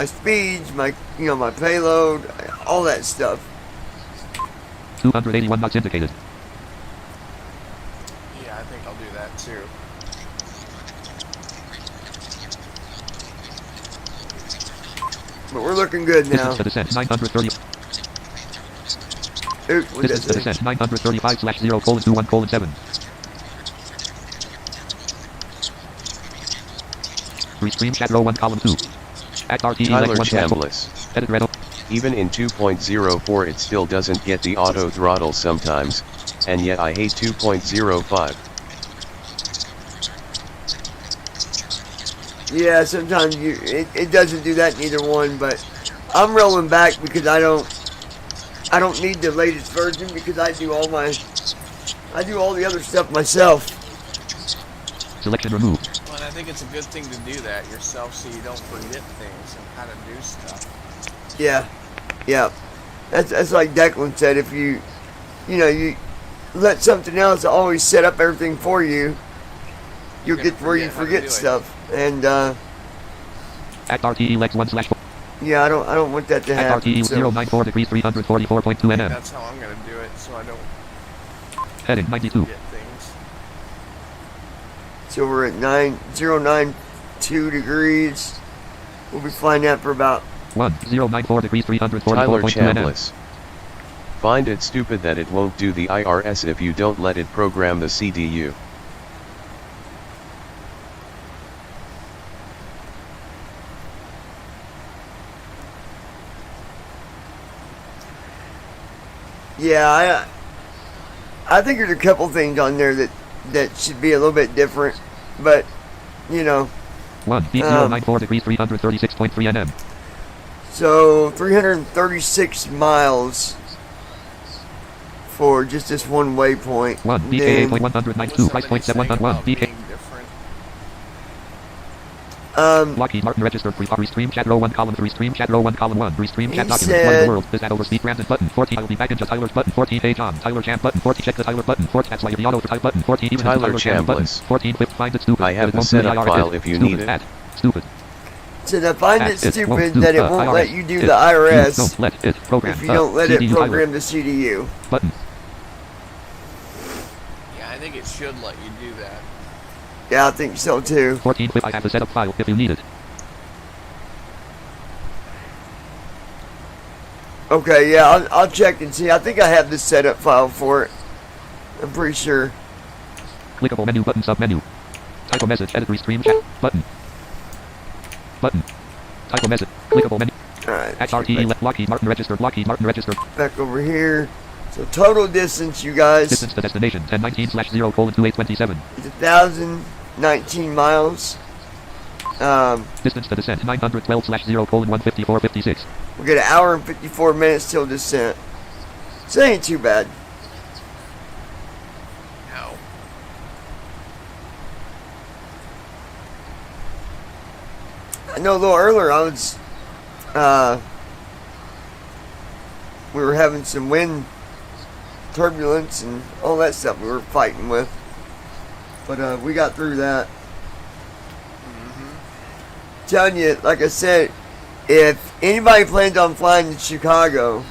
speeds, my payload, all that stuff. 281 knots indicated. Yeah, I think I'll do that too. But we're looking good now. Distance to descent 930. Oops, what Distance to that say? descent 935/0:21:7. Restream chat row 1 column 2. At RTE Tyler Lex 1 slash 4. Chambliss. Edit red. Even in 2.04 it still doesn't get the auto throttle sometimes, and yet I hate 2.05. Yeah, sometimes it doesn't do that in either one, but I'm rolling back because I don't need the latest version because I do all the other stuff myself. Selection removed. Well, and I think it's a good thing to do that yourself so you don't forget things and how to do stuff. Yeah. That's like Declan said. If you let something else always set up everything for you, you'll get where you forget stuff. And At RTE Lex 1/4. yeah, I don't want that to At happen. RTE So 094 degrees 344.2 nm. That's how I'm going to do it so I don't Heading 92. forget things. So we're at 092 degrees. We'll be flying that for about 1094 degrees Tyler 344.2 nm. Chambliss. Find it stupid that it won't do the IRS if you don't let it program the CDU. yeah. I think there's a couple things on there that should be a little bit different, but 094 degrees 336.3 nm. So 336 miles for just this one waypoint. 1 Then, DKA.192 What's price point somebody saying 711 about DK. being different? Lockheed Martin registered restream chat row 1 column 3 stream chat row 1 column 1 restream chat He documents 1 in said- the world is that overspeed Brandon button 14 I'll be back into Tyler's button 14 page on Tyler Champ button 14 check the Tyler button 14 that's why the auto type button 14 even Tyler Tyler Champ button Chambliss. 14 whip find it stupid I have that it the won't do setup IRS. file if you Stupid need it. at stupid So I find at it stupid won't do that it the won't IRS. let you do It the IRS don't let it program if you don't let it CDU program the CDU. button Yeah, I think it should let you do that. Yeah, I think so too. 14 whip I have the setup file if you need it. Okay, yeah, I'll check and see. I think I have the setup file for it. I'm pretty sure. Clickable menu button sub menu. Type a message edit restream chat button. Button. Type a message. Clickable menu. Alright, At RTE Lockheed Martin registered. Lockheed Martin registered. back over here. So total distance, you guys, Distance to destination 1019/0:2827. is 1,019 miles. Distance to descent 912/0:15456. We get an hour and 54 minutes till descent. So it ain't too bad. No. I know a little earlier I was, we were having some wind turbulence and all that stuff we were fighting with. But we got through that. Telling you, like I said, if anybody plans on flying to Chicago,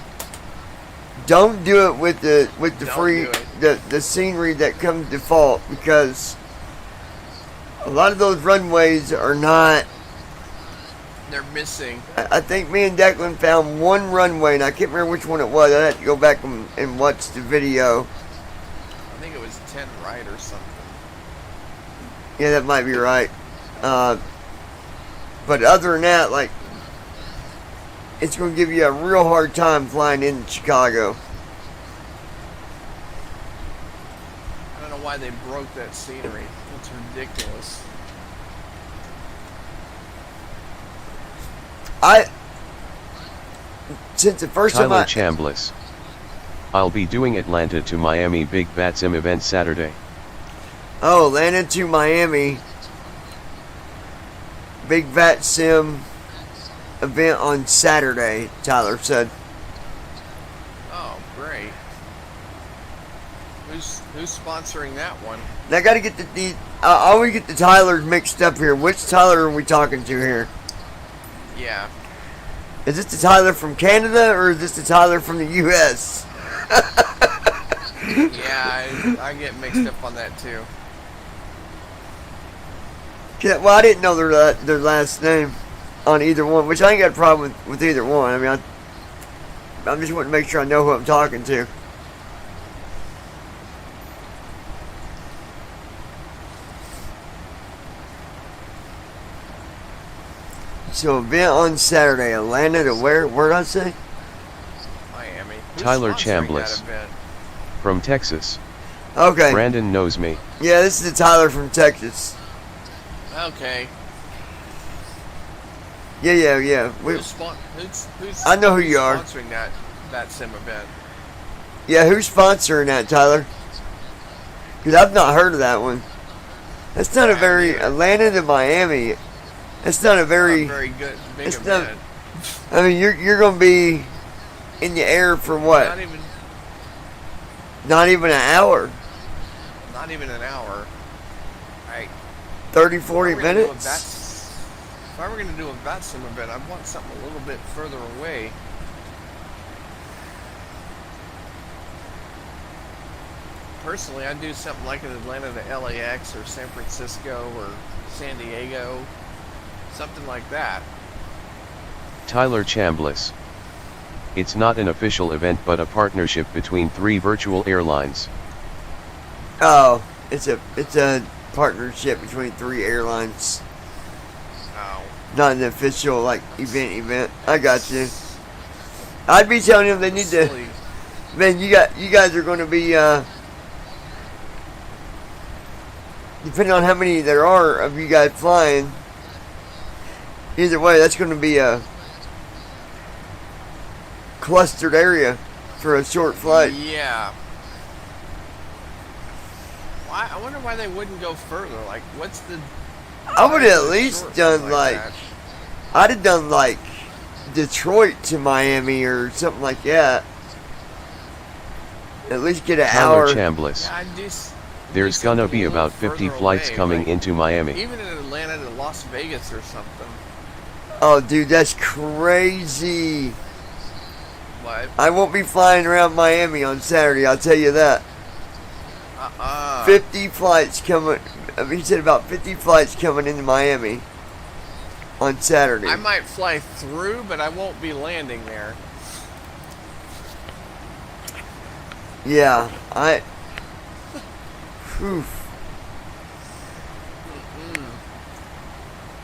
don't do it with the Don't free do it. the scenery that comes default, because a lot of those runways are not. They're missing. I think me and Declan found one runway, and I can't remember which one it was. I had to go back and watch the video. I think it was 10 right or something. Yeah, that might be right. But other than that, like, it's going to give you a real hard time flying into Chicago. I don't know why they broke that scenery. It's ridiculous. Since the first Tyler time Chambliss. I'll be doing Atlanta to Miami Big Bat Sim event Saturday. Oh, landed to Miami. Big VAT Sim event on Saturday, Tyler said. Oh, great. Who's sponsoring that one? Now I got to get I always get the Tylers mixed up here. Which Tyler are we talking to here? Yeah. Is this the Tyler from Canada or is this the Tyler from the U.S.? Yeah, I get mixed up on that too. Well, I didn't know their last name on either one, which I ain't got a problem with either one. I mean, I'm just wanting to make sure I know who I'm talking to. So event on Saturday, Atlanta to where? Where did I say? Miami. Who's Tyler sponsoring Chambliss. that event? From Texas. Okay. Brandon knows me. Yeah, this is the Tyler from Texas. Okay. Yeah. Who's I know who you are. sponsoring that sim event? Yeah, who's sponsoring that, Tyler? Because I've not heard of that one. That's not a very Atlanta to Miami. That's not a very. Not very good. Big It's not. event. I mean, you're gonna be in the air for what? Not even an hour. Not even an hour. 30, 40 minutes. If I were going to do a VATSIM event, I'd want something a little bit further away. Personally, I'd do something like an Atlanta to LAX or San Francisco or San Diego. Something like that. Tyler Chambliss. It's not an official event but a partnership between 3 virtual airlines. Oh, it's a partnership between 3 airlines. Oh. Not an official like event. I got you. I'd be telling them they need to. Man, you guys are going to be depending on how many there are of you guys flying. Either way, that's going to be a clustered area for a short flight. Yeah. I wonder why they wouldn't go further. Like, what's the... I would have at least done like I'd have done like Detroit to Miami or something like that. At least get an Tyler hour. Chambliss. Yeah, There's gonna be about 50 flights coming into Miami. Even in Atlanta to Las Vegas or something. Oh, dude, that's crazy. What? I won't be flying around Miami on Saturday, I'll tell you that. 50 flights coming. I mean, he said about 50 flights coming into Miami on Saturday. I might fly through, but I won't be landing there. Yeah, Whew.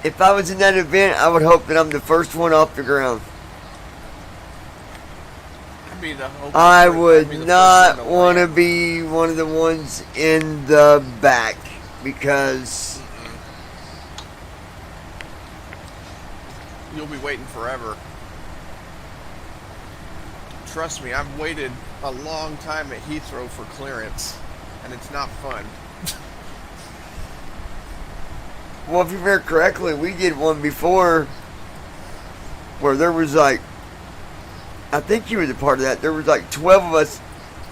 If I was in that event, I would hope that I'm the first one off the ground. I would not want to be one of the ones in the back because you'll be waiting forever. Trust me, I've waited a long time at Heathrow for clearance, and it's not fun. Well, if you remember correctly, we did one before where there was like, I think you were a part of that. There was like 12 of us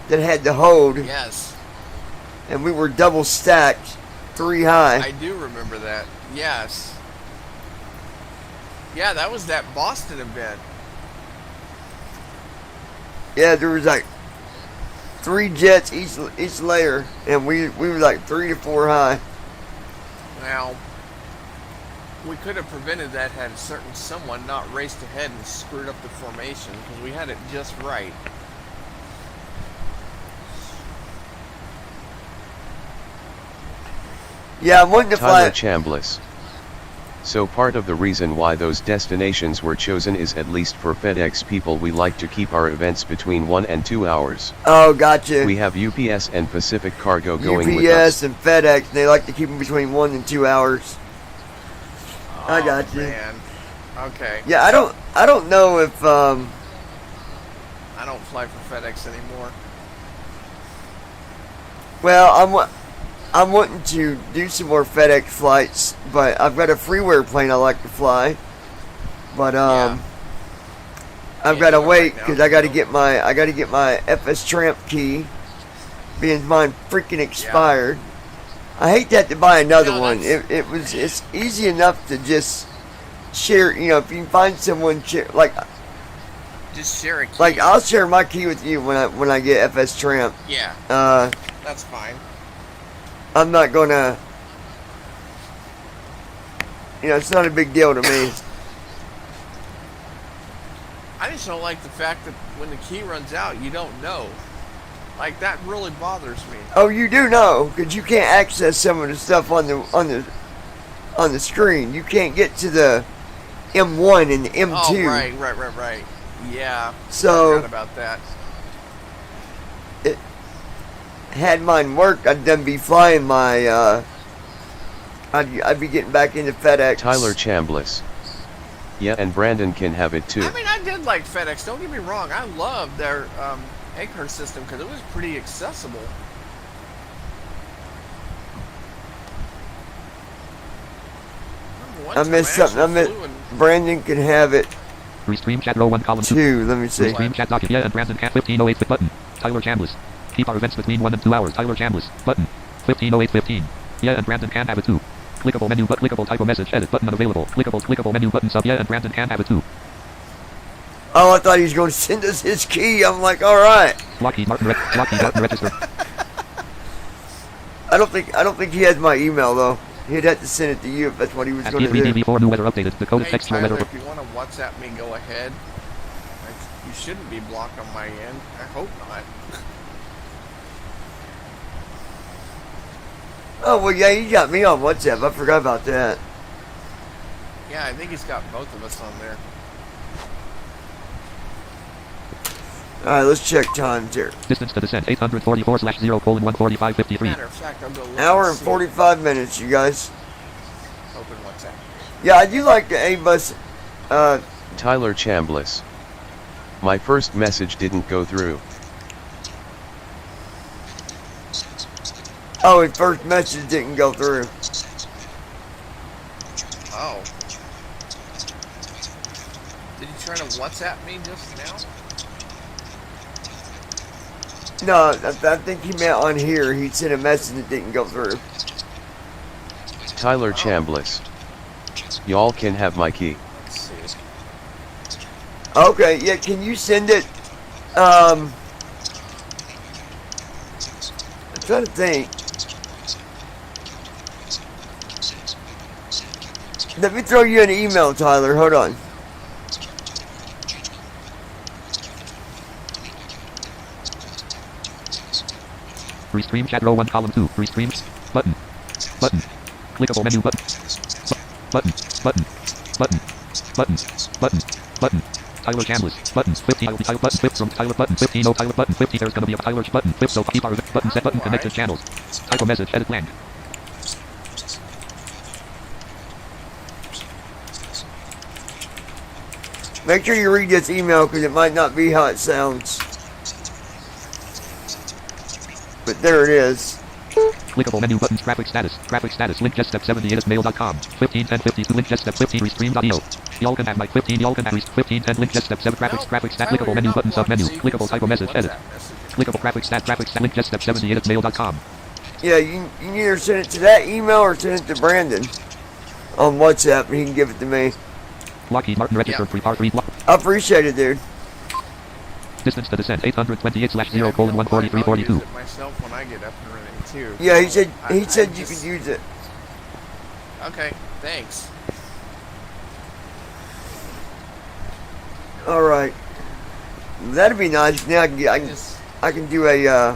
that had to hold. Yes. And we were double stacked, 3 high. I do remember that. Yes. Yeah, that was that Boston event. Yeah, there was like 3 jets each layer, and we were like 3 to 4 high. Now, we could have prevented that had someone not raced ahead and screwed up the formation, because we had it just right. Yeah, I wanted to fly. Tyler Chambliss. So part of the reason why those destinations were chosen is, at least for FedEx people, we like to keep our events between 1 and 2 hours. Oh, gotcha. We have UPS and Pacific Cargo going with us. UPS and FedEx, they like to keep them between 1 and 2 hours. Oh, I got you. Man. Okay. Yeah, I don't know if I don't fly for FedEx anymore. Well, I'm wanting to do some more FedEx flights, but I've got a freeware plane I like to fly. But I've got to wait because I got to get my FS Tramp key, being mine freaking expired. Yeah. I hate to have to buy another one. It's easy enough to just share. You know, if you can find someone just share a key. Like I'll share my key with you when I get FS Tramp. Yeah. That's fine. I'm not gonna. You know, it's not a big deal to me. I just don't like the fact that when the key runs out, you don't know. Like, that really bothers me. Oh, you do know, because you can't access some of the stuff on the screen. You can't get to the M1 and the M2. Oh, right. Yeah. So, I forgot about that. Had mine worked, I'd then be flying my. I'd be getting back into FedEx. Tyler Chambliss. Yeah, and Brandon can have it too. I mean, I did like FedEx. Don't get me wrong. I loved their Anchorage system because it was pretty accessible. one I time missed something. I actually missed. flew and Brandon can have it Restream chat row 1 column 2. too. Let me see. Restream chat document. Yeah, and Brandon can 1508 fit button. Tyler Chambliss. Keep our events between 1 and 2 hours. Tyler Chambliss. Button. 150815. Yeah, and Brandon can have it too. Clickable menu but clickable type of message. Edit button unavailable. Clickable menu button sub. Yeah, and Brandon can have it too. Oh, I thought he was going to send us his key. I'm like, all right. Lockheed Martin register. I don't think he has my email though. He'd have to send it to you if that's what he was going to do. ST3DV4 new weather updated. The code hey, text Tyler, letter. if you want to WhatsApp me, go ahead. You shouldn't be blocked on my end. I hope not. Oh well, yeah, you got me on WhatsApp. I forgot about that. Yeah, I think he's got both of us on there. All right, let's check times here. Distance to descent 844/0:145:53. Matter of fact, I'll go look Hour and and see. 45 minutes, you guys. Open WhatsApp. Yeah, I do like the A-bus. Tyler Chambliss. My first message didn't go through. Oh, his first message didn't go through. Oh. Did you try to WhatsApp me just now? No, I think he meant on here. He sent a message that didn't go through. Tyler Chambliss. Y'all can have my key. Let's see. Okay, yeah, can you send it? I'm trying to think. Let me throw you an email, Tyler. Hold on. Restream chat row 1 column 2. Restream button. Button. Clickable menu button. Button. Button. Button. Button. Button. Button. Tyler Chambliss. Button. 50. I will be Tyler button. 50 from Tyler button. 50. No Tyler button. 50. There's gonna be a Tyler button. 50. So keep our button set button connected channels. Type a message. Edit blank. Make sure you read this email because it might not be how it sounds. But there it is. Clickable menu buttons. Graphic status. Graphic status. Link just step 70 at mail.com. 151052 link just step 15 restream audio. Y'all can have my 15 y'all can have 1510 link just step 7 graphics graphic stat clickable menu button sub menu. Clickable type of message edit. Clickable graphic stat link just step 70 at mail.com. Yeah, you can either send it to that email or send it to Brandon on WhatsApp and he can give it to me. Lockheed Martin registered Yep. 3 block. I appreciate it, dude. Distance to descent 828/0:14342. Myself when I get up and running too. Yeah, he So said you just- could use it. Okay, thanks. All right, that'd be nice. Now Just I can do a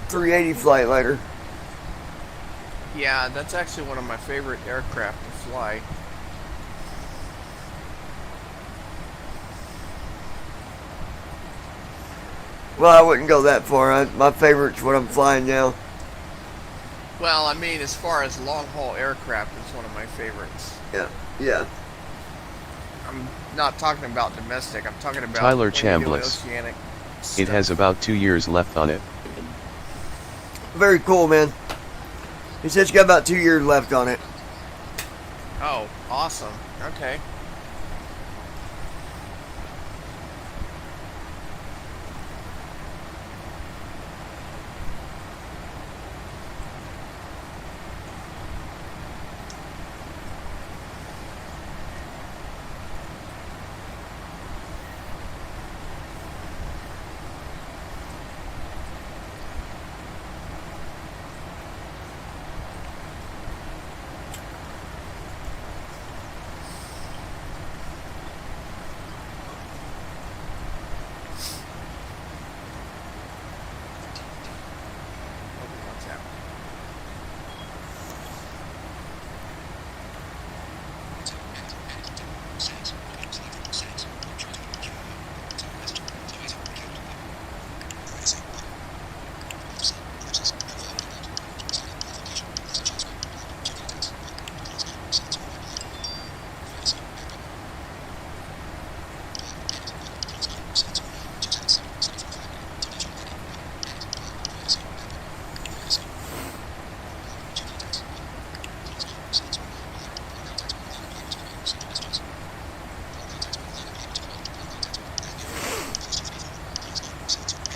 380 flight later. yeah, that's actually one of my favorite aircraft to fly. Well, I wouldn't go that far. My favorite's what I'm flying now. Well, I mean, as far as long-haul aircraft, it's one of my favorites. Yeah. I'm not talking about domestic. I'm talking about Tyler when you do Chambliss. oceanic It stuff. has about 2 years left on it. Very cool, man. He says it's got about 2 years left on it. Oh, awesome. Okay.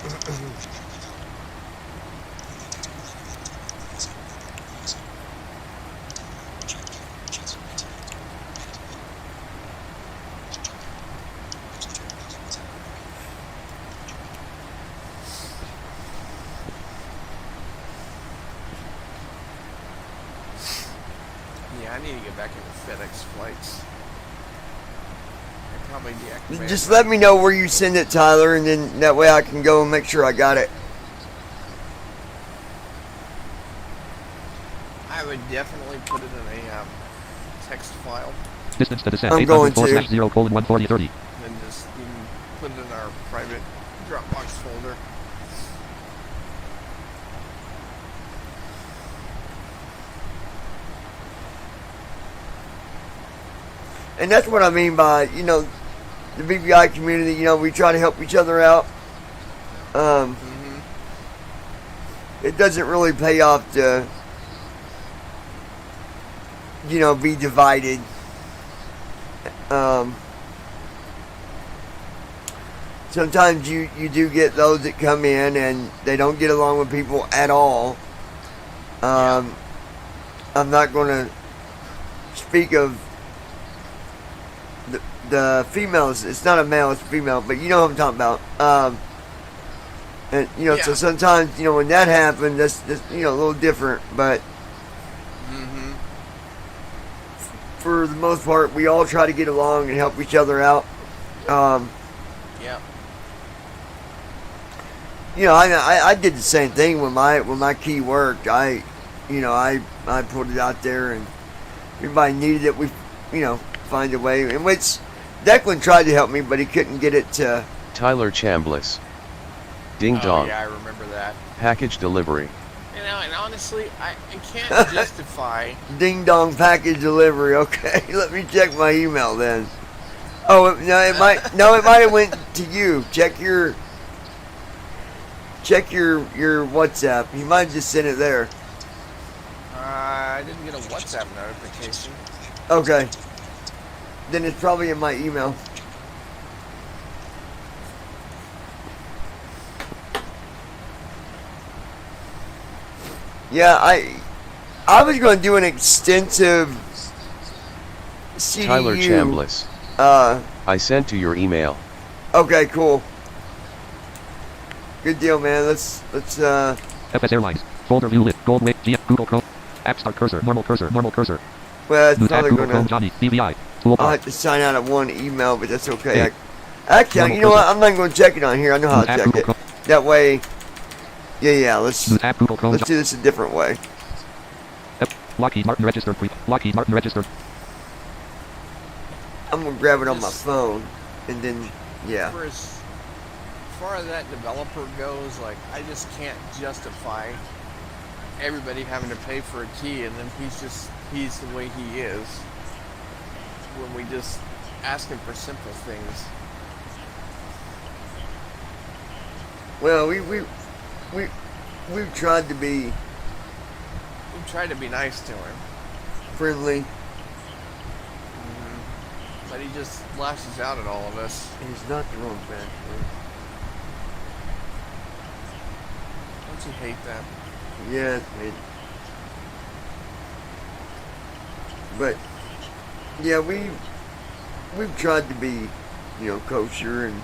Yeah, I need to get back into FedEx flights. I probably deactivated. Just let me know where you send it, Tyler, and then that way I can go and make sure I got it. I would definitely put it in a text file. Distance to descent I'm going to. 804/0:14030. And just you can put it in our private Dropbox folder. And that's what I mean by, you know, the BBI community, you know, we try to help each other out. It doesn't really pay off to, you know, be divided. Sometimes you do get those that come in and they don't get along with people at all. I'm not going to speak of the females. It's not a male, it's a female, but you know what I'm talking about. And you know, so sometimes, you know, when that happens, that's you know, a little different, but for the most part, we all try to get along and help each other out. You know, I did the same thing when my key worked. I put it out there, and everybody needed it. We, you know, find a way. In which Declan tried to help me, but he couldn't get it to. Tyler Chambliss. Ding dong. Yeah, I remember that. Package delivery. You know, and honestly, I can't justify. Ding dong package delivery. Okay, let me check my email then. Oh no, it might have went to you. Check your WhatsApp. You might have just sent it there. I didn't get a WhatsApp notification. Okay. Then it's probably in my email. Yeah, I was going to do an extensive CDU. Tyler Chambliss. I sent to your email. Okay, cool. Good deal, man. Let's FS Airlines. Folder view list. Gold wait. Google Chrome. App start cursor. Normal cursor. Normal cursor. Well, it's New tab. probably Google going Chrome. to. Johnny. BVI. I'll Toolbar. have to sign out of one email, but that's okay. Hey. Actually, you know what? I'm not going to check it on here. I know how to New tab. check Google it. Chrome. That way. Yeah. Let's New tab. Google Chrome. do this a different way. Lockheed Martin registered. Lockheed Martin registered. I'm going to grab it on my phone, and then yeah. For as far as that developer goes, like, I just can't justify everybody having to pay for a key, and then he's the way he is. When we just ask him for simple things. Well, we've tried to be We try to be nice to him, friendly. but he just lashes out at all of us. He's not the wrong password. Don't you hate that? Yes, man. But yeah, we've tried to be, you know, kosher, and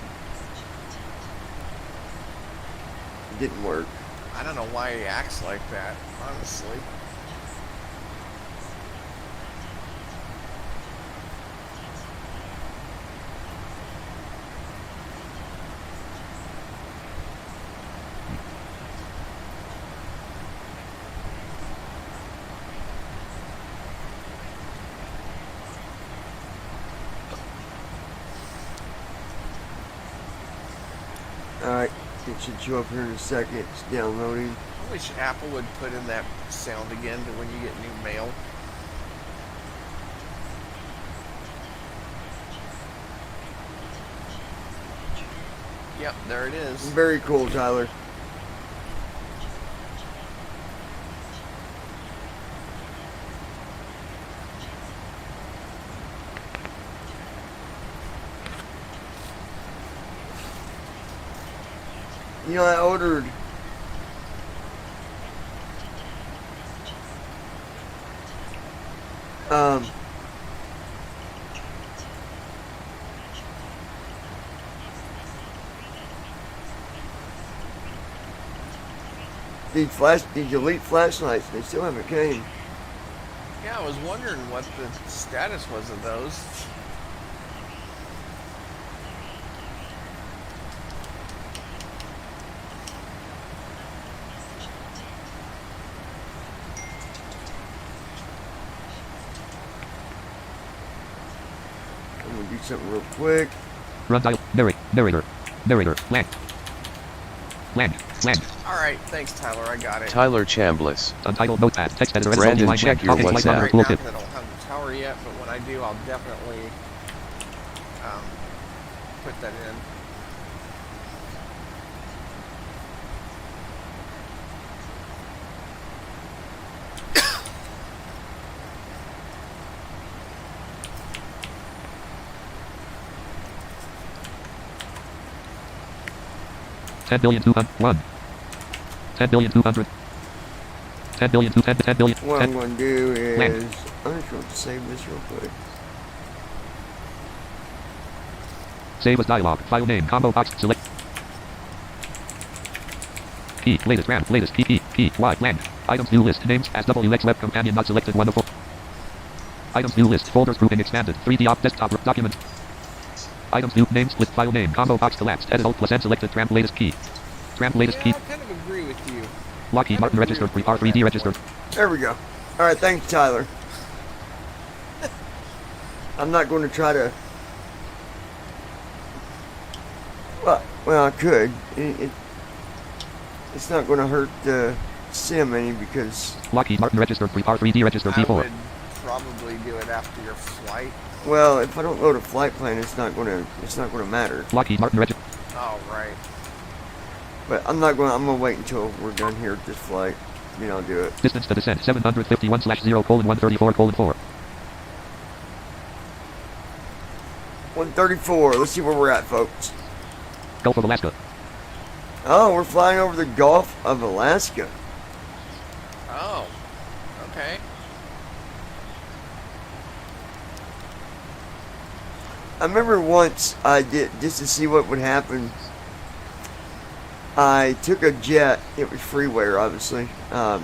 it didn't work. I don't know why he acts like that, honestly. Alright, it should show up here in a second. It's downloading. I wish Apple would put in that sound again to when you get new mail. Yep, there it is. Very cool, Tyler. You know, I ordered these elite flashlights. They still haven't came. Yeah, I was wondering what the status was of those. I'm gonna do something real quick. Run dial. Narrator. Land. Alright, thanks Tyler, I got it. Tyler Chambliss. Untitled notepad. Text editor. Brandon, check your Pocket WhatsApp. Right tooltip. now, 'cause I don't have the tower yet, but when I do, I'll definitely put that in. $10 billion 201. 10 billion 200. 10 billion 210. 10 billion. What 10. I'm gonna do is Land. I'm just gonna save this real quick. Save as dialog. File name. Combo box. Select. P. Latest RAM. Latest P. Y. Land. Items new list. Names as WX web companion not selected. 1 of 4. Items new list. Folders grouping expanded. 3D op desktop document. Items new names list file name. Combo box collapsed. Edit alt plus N selected. Tramp latest key. Tramp latest key. Yeah, I kind of agree with you. Lockheed Martin registered. Prepar 3D registered. There we go. Alright, thanks Tyler. I'm not going to try to. Well, I could. It's not going to hurt the sim any because. Lockheed Martin registered. Prepar 3D registered. I P4. would probably do it after your flight. Well, if I don't load a flight plan, it's not going to matter. Lockheed Martin registered. Oh, right. But I'm gonna wait until we're done here at this flight. Then I'll do it. Distance to descent 751/0:134:4. 134. Let's see where we're at, folks. Gulf of Alaska. Oh, we're flying over the Gulf of Alaska. Oh, okay. I remember once I did, just to see what would happen, I took a jet. It was freeware, obviously. Yeah.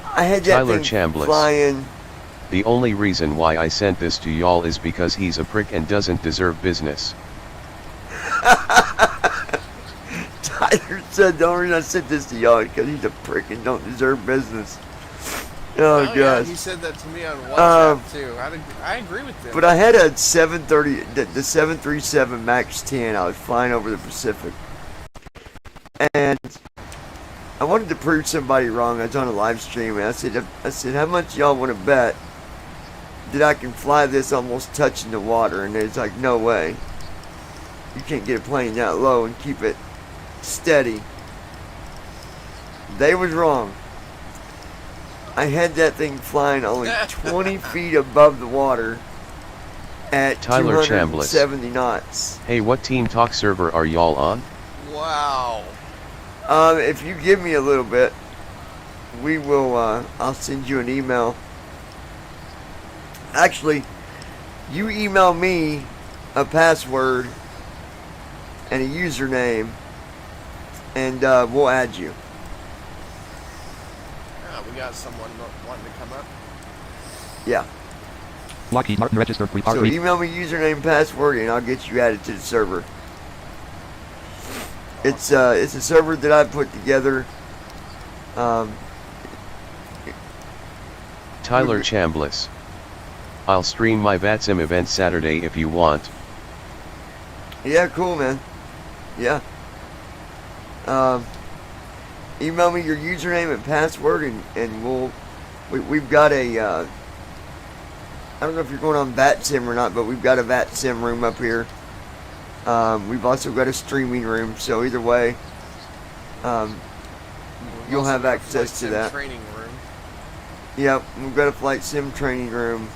I had that Tyler thing Chambliss. flying. The only reason why I sent this to y'all is because he's a prick and doesn't deserve business. Tyler said the only reason I sent this to y'all is because he's a prick and don't deserve business. Oh, yeah, gosh. he said that to me on WhatsApp too. I agree with him. But I had a 730, the 737 MAX 10. I was flying over the Pacific. And I wanted to prove somebody wrong. I was on a live stream and I said, how much y'all want to bet that I can fly this almost touching the water? And it's like, no way. You can't get a plane that low and keep it steady. They was wrong. I had that thing flying only 20 feet above the water at Tyler 270 knots. Hey, what Team Talk server are y'all on? Wow. If you give me a little bit, we will, I'll send you an email. Actually, you email me a password and a username, and we'll add you. We got someone wanting to come up. Yeah. Lockheed Martin registered. Prepar So 3D. email me username and password, and I'll get you added to the server. It's a server that I put together. Tyler Chambliss. I'll stream my VATSIM event Saturday if you want. Yeah, cool, man. Yeah. Email me your username and password, and we've got a, I don't know if you're going on VATSIM or not, but we've got a VATSIM room up here. We've also got a streaming room, so either way, you'll Also have got a access flight to sim that. Training room. Yep, we've got a flight sim training room.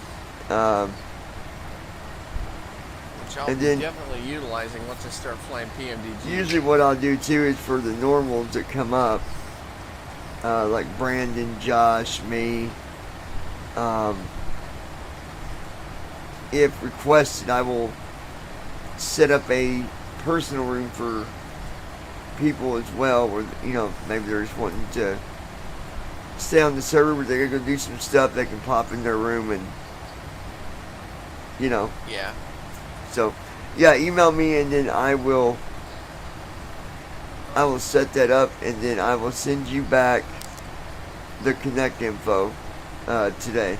Which which I'll And be then- definitely utilizing once I start flying PMDG. Usually what I'll do too is for the normals that come up, like Brandon, Josh, me, if requested, I will set up a personal room for people as well, where, you know, maybe they're just wanting to stay on the server, where they're going to go do some stuff, they can pop in their room and, you know. Yeah. So, yeah, email me and then I will set that up, and then I will send you back the connect info today.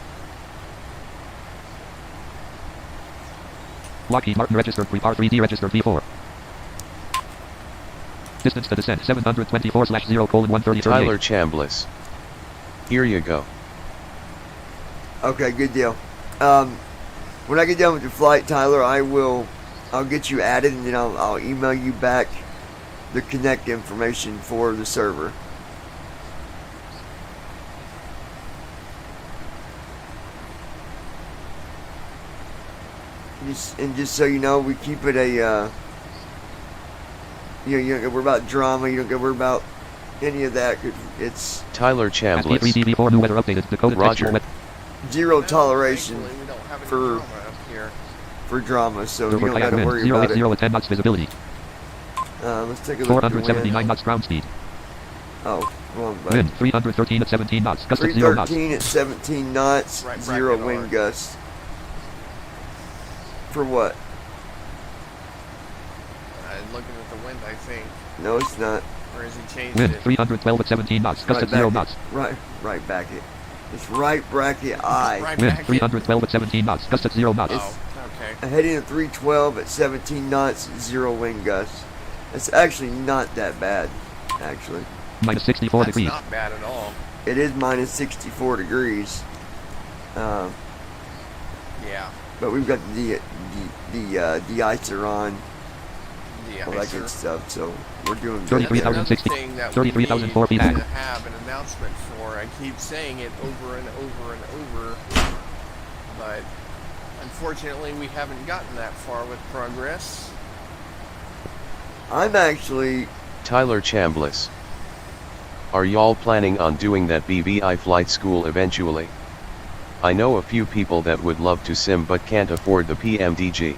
Lockheed Martin registered Prepar 3D registered V4. Distance to descent 724/0:130. Tyler Chambliss. Here you go. Okay, good deal. When I get done with your flight, Tyler, I'll get you added, and then I'll email you back the connect information for the server. Just so you know, we keep it a, you don't get worried about drama, you don't get worried about any of that, 'cause it's Tyler Chambliss. 3DV4 new weather updated. Decoded Roger. textual web. zero No, toleration thankfully, we don't have any for- drama up here. for drama, so you Server don't kayak got to wind worry 0 about at 0 it. at 10 knots visibility. Let's take a look at the 479 wind. knots ground speed. Oh, wrong button. Wind 313 at 17 knots. Gust at 0 knots. 313 at 17 knots, Right, zero bracket wind R. gusts. For what? Looking at the wind, I think. No, it's not. Or has he changed Wind it? 312 at 17 knots. Gust at 0 knots. Right back it. It's right bracket I. Right Wind back 312 at 17 knots. Gust at 0 knots. Oh, okay. Heading at 312 at 17 knots, zero wind gusts. It's actually not that bad, actually. Minus 64 That's degrees. not bad at all. It is minus 64 degrees. Yeah. But we've got the de-icer on, The all that good icer. stuff, so we're doing good. 33,060. 33,004 feet to back. have an announcement for. I keep saying it over and over and over, but unfortunately we haven't gotten that far with progress. I'm actually, Tyler Chambliss. Are y'all planning on doing that BVI flight school eventually? I know a few people that would love to sim but can't afford the PMDG.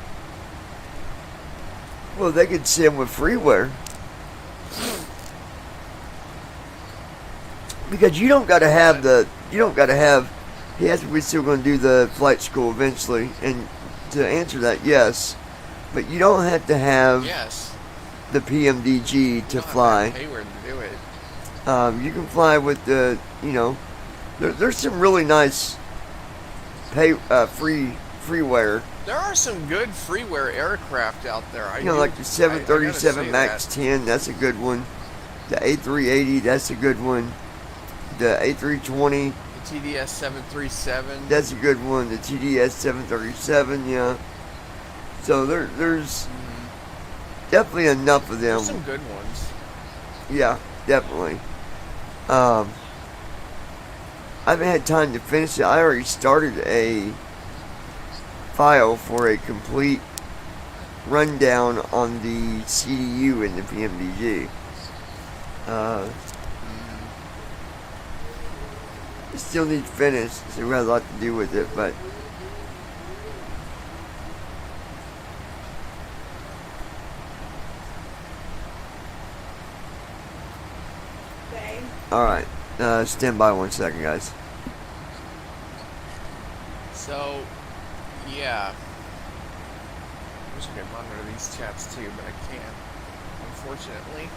well, they could sim with freeware. Because you don't got to have yes, we're still going to do the flight school eventually, and to answer that, yes, but you don't have to have Yes. the PMDG You to don't have to fly. pay where to do it. You can fly with the, there's some really nice freeware. There are some good freeware aircraft out there. Like the 737 MAX 10, that's a good one. The A380, that's a good one. The A320, The TDS 737. that's a good one. The TDS 737, yeah. So there's definitely enough of them. There's some good ones. Yeah, definitely. I haven't had time to finish it. I already started a file for a complete rundown on the CDU and the PMDG. I still need to finish, so we got a lot to do with it, but Babe. alright. Stand by 1 second, guys. So, yeah. I wish I could monitor these chats too, but I can't. Unfortunately.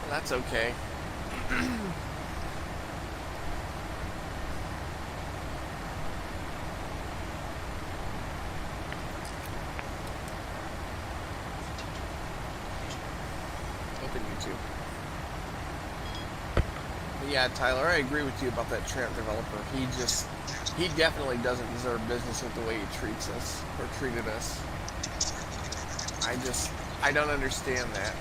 That's okay. Open YouTube. But yeah, Tyler, I agree with you about that Trent developer. He definitely doesn't deserve business with the way he treats us, or treated us. I don't understand that.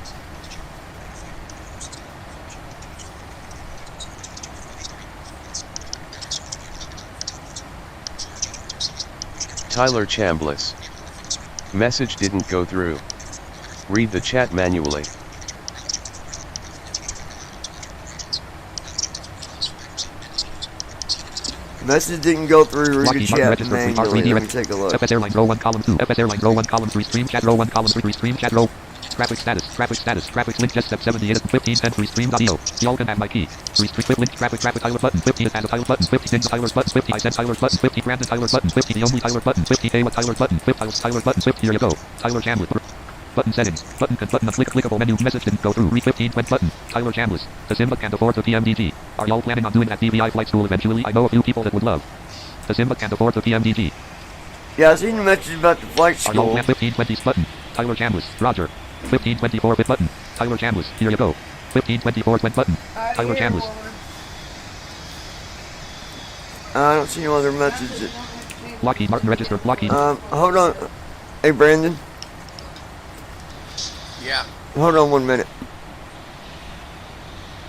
Tyler Chambliss. Message didn't go through. Read the chat manually. Message didn't go through. Read the Lockheed Martin chat registered for manually. R3D Let me take a look. FS Airlines row 1 column 2. FS Airlines row 1 column 3 stream chat row 1 column 3 stream chat row. Traffic status. Traffic link just step 70 edit 15 10 3 stream audio. Y'all can have my key. 3 stream link traffic Tyler button. 50 is add Tyler button. 50 in Tyler's button. 50 I sent Tyler's button. 50 Brandon Tyler's button. 50 the only Tyler button. 50 K with Tyler's button. 50 Tyler's button. 50 here you go. Tyler Chambliss. Button settings. Button clickable menu. Message didn't go through. Read 15 went button. Tyler Chambliss. The Simba can't afford the PMDG. Are y'all planning on doing that DVI flight school eventually? I know a few people that would love. The Simba can't afford the PMDG. Yeah, I seen the message about the flight Are y'all school. plan 1520 button. Tyler Chambliss. Roger. 1524 bit button. Tyler Chambliss. Here you go. 1524 went button. Tyler Chambliss. I don't see no other message. Lockheed Martin registered. Lockheed. Hold on. Hey, Brandon. Yeah. Hold on 1 minute.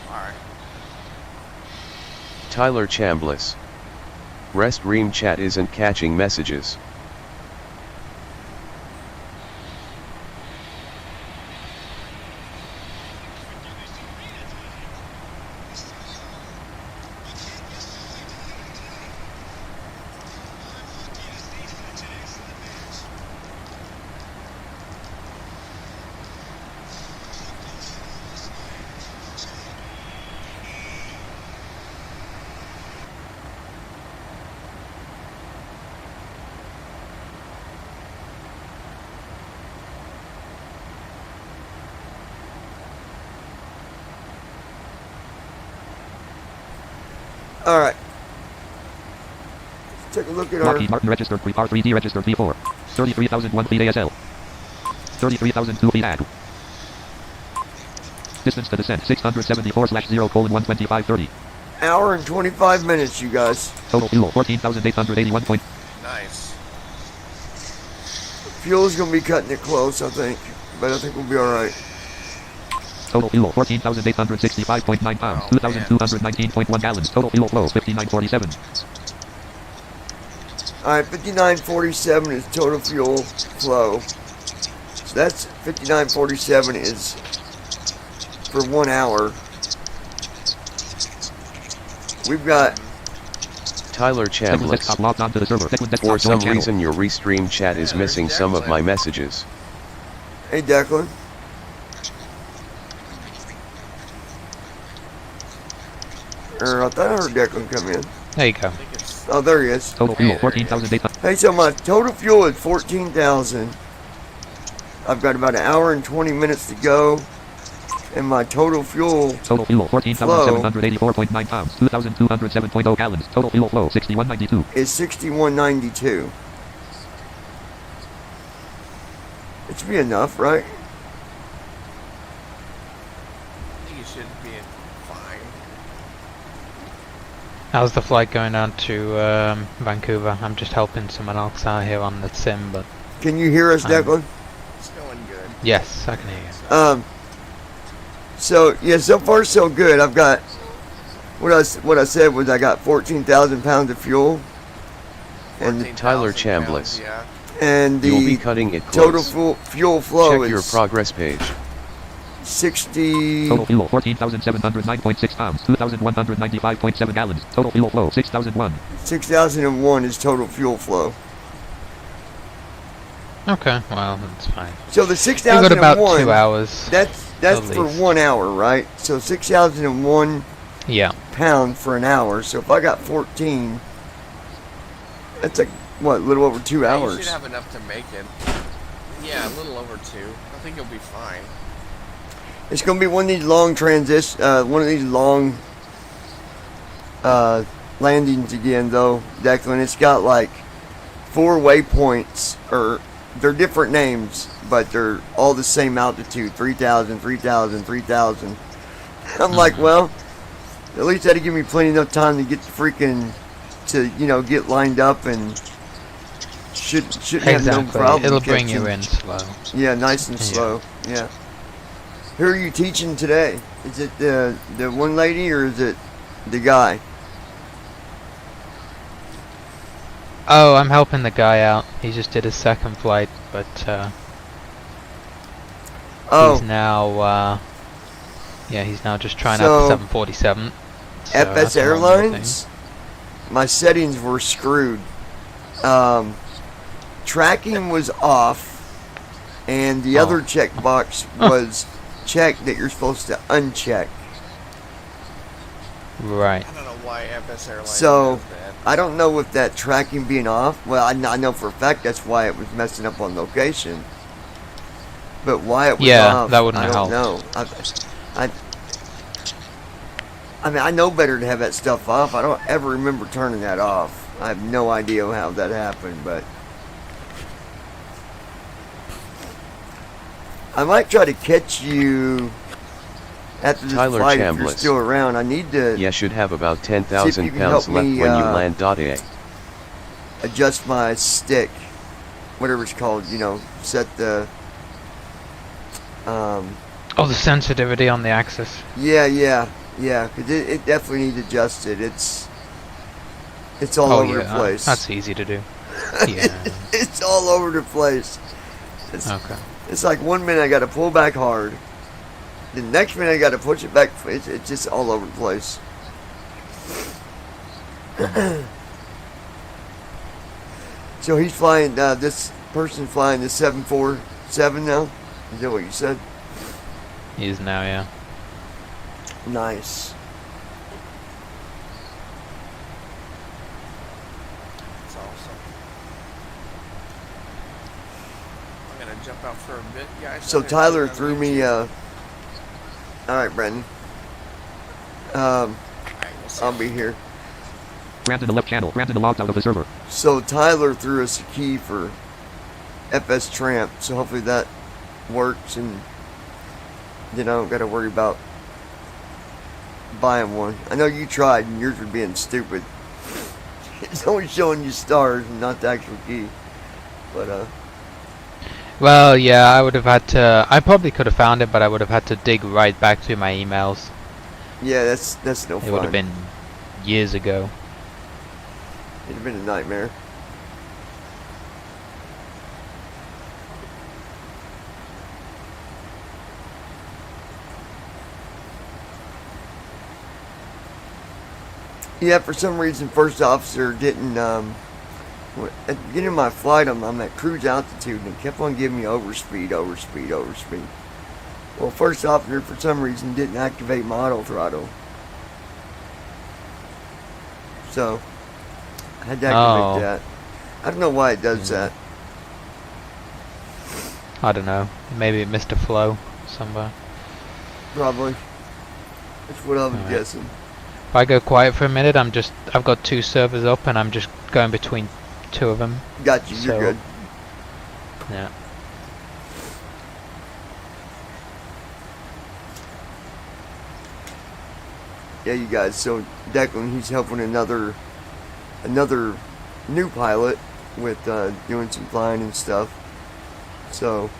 Alright. Tyler Chambliss. Rest Ream chat isn't catching messages. Alright. Let's take a look at our... Lockheed Martin registered. R3D registered V4. 33,001 feet ASL. 33,002 feet add. Distance to descent 674/0:125:30. Hour and 25 minutes, you guys. Total fuel 14,881 point. Nice. Fuel's gonna be cutting it close, I think. But I think we'll be alright. Total fuel 14,865.9 pounds. 2,219.1 gallons. Total fuel flow 5947. Alright, 5947 is total fuel flow. So that's 5947 is for 1 hour. We've got Tyler Chambliss. Desktop logged onto the server. For some reason your restream chat is missing some of my messages. Hey, Declan. I thought I heard Declan come in. There you go. I think it's Oh, there he is. Total fuel 14,800. Hey, so my total fuel is 14,000. I've got about an hour and 20 minutes to go. And my total fuel Total fuel 14,784.9 pounds. 2,207.0 gallons. Total fuel flow 6192. is 6192. It should be enough, right? I think it should be fine. How's the flight going down to Vancouver? I'm just helping someone else out here on the sim, but Can you hear us, Declan? It's going good. yes, I can hear you. So yeah, so far so good. I've got what I said was I got 14,000 pounds of fuel, and 14,000 Tyler pounds, Chambliss. Yeah. and You'll be the cutting it total close. fuel flow Check your is progress page. 60. Total fuel 14,709.6 pounds. 2,195.7 gallons. Total fuel flow 6,001. 6,001 is total fuel flow. Okay, well, that's fine. So the We've 6,001. got about 2 hours. That's at for least. 1 hour, right? So 6,001 Yeah. pound for an hour. So if I got 14, that's like what, a little over 2 Yeah, you hours. should have enough to make it. Yeah, a little over 2. I think you'll be fine. It's gonna be one of these long landings again, though, Declan. It's got like 4 waypoints, or they're different names, but they're all the same altitude: 3,000, 3,000, 3,000. I'm like, well, at least that'll give me plenty enough time to get the freaking get lined up, and shouldn't have no Exactly. problem. It'll bring you catching- in slow. Yeah, nice and Yeah. slow. Yeah. Who are you teaching today? Is it the one lady or is it the guy? Oh, I'm helping the guy out. He just did his second flight, but he's now he's now just trying out the 747. So FS that's a long Airlines, my settings were screwed. Tracking was off, and the other checkbox was checked that you're supposed to uncheck. Right. I don't know why FS Airlines So, does that. I don't know if that tracking being off, well, I know for a fact that's why it was messing up on location. But why it was off, that wouldn't I have don't know. I mean, I know better to have that stuff off. I don't ever remember turning that off. I have no idea how that happened, but I might try to catch you after this Tyler flight if you're Chambliss. still around. I need to Yeah, should have about See if 10,000 you can pounds help left me, when you land. A. adjust my stick, whatever it's called, set the the sensitivity on the axis. yeah, because it definitely needs adjusted. It's all over the place. That's easy to do. Yeah. It's all over the place. Okay. It's like 1 minute I got to pull back hard, the next minute I got to push it back. It's just all over the place. So he's flying. This person's flying the 747 now. Is that what you said? He is now, yeah. Nice. That's awesome. I'm gonna jump out for a bit, guys. So I'm gonna Tyler put it on threw me. YouTube. All right, Brendan. Alright, we'll see. I'll be here. Granted the left channel. Granted the logs out of the server. So Tyler threw us a key for FS Tramp. So hopefully that works, and then I don't got to worry about buying one. I know you tried, and yours were being stupid. It's only showing you stars and not the actual key. But Well, yeah, I would have had to. I probably could have found it, but I would have had to dig right back through my emails. yeah, that's no fun. It would have been years ago. It'd have been a nightmare. Yeah, for some reason, first officer didn't. At the beginning of my flight, I'm at cruise altitude, and it kept on giving me overspeed. Well, first officer, for some reason, didn't activate my auto throttle. So, I had to activate that. I don't know why it does that. I don't know. Maybe it missed a flow somewhere. Probably. That's what I'm Alright. guessing. If I go quiet for a minute, I've got 2 servers up and I'm just going between 2 of them. Got you, you're So- good. Yeah. Yeah, you guys. So Declan, he's helping another new pilot with doing some flying and stuff. So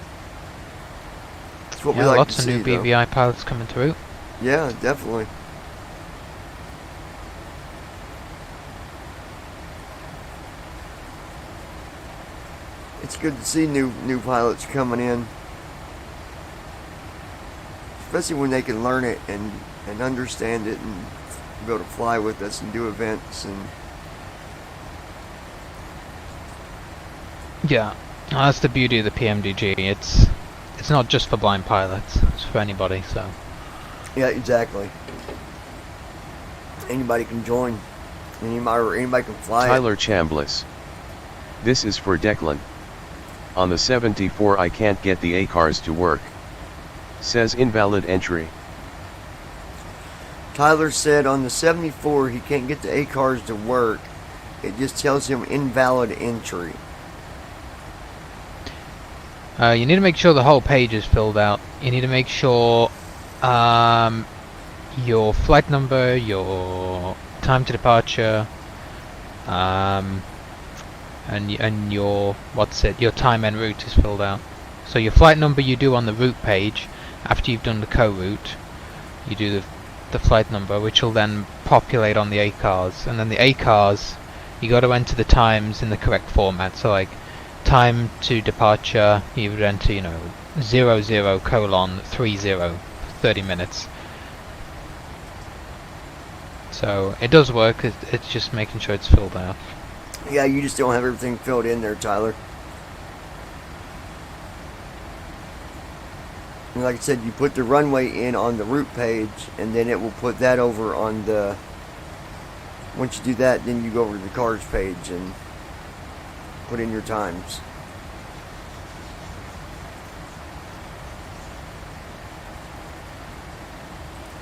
that's what we Yeah, like lots to of see. new though. BVI pilots coming through. Yeah, definitely. It's good to see new pilots coming in, especially when they can learn it and understand it and be able to fly with us and do events and. Yeah, that's the beauty of the PMDG. It's not just for blind pilots. It's for anybody. So Yeah, exactly. Anybody can join. Anybody can fly. Tyler Chambliss. This is for Declan. On the 74 I can't get the ACARS to work. Says invalid entry. Tyler said on the 74 he can't get the ACARS to work. It just tells him invalid entry. you need to make sure the whole page is filled out. You need to make sure your flight number, your time to departure, and your your time en route is filled out. So your flight number you do on the route page. After you've done the co-route, you do the flight number, which will then populate on the ACARS, and then the ACARS you got to enter the times in the correct format. So like time to departure, you would enter 00:30, 30 minutes. So it does work. It's just making sure it's filled out. Yeah, you just don't have everything filled in there, Tyler. And like I said, you put the runway in on the route page, and then it will put that over on the... Once you do that, then you go over to the cars page and put in your times.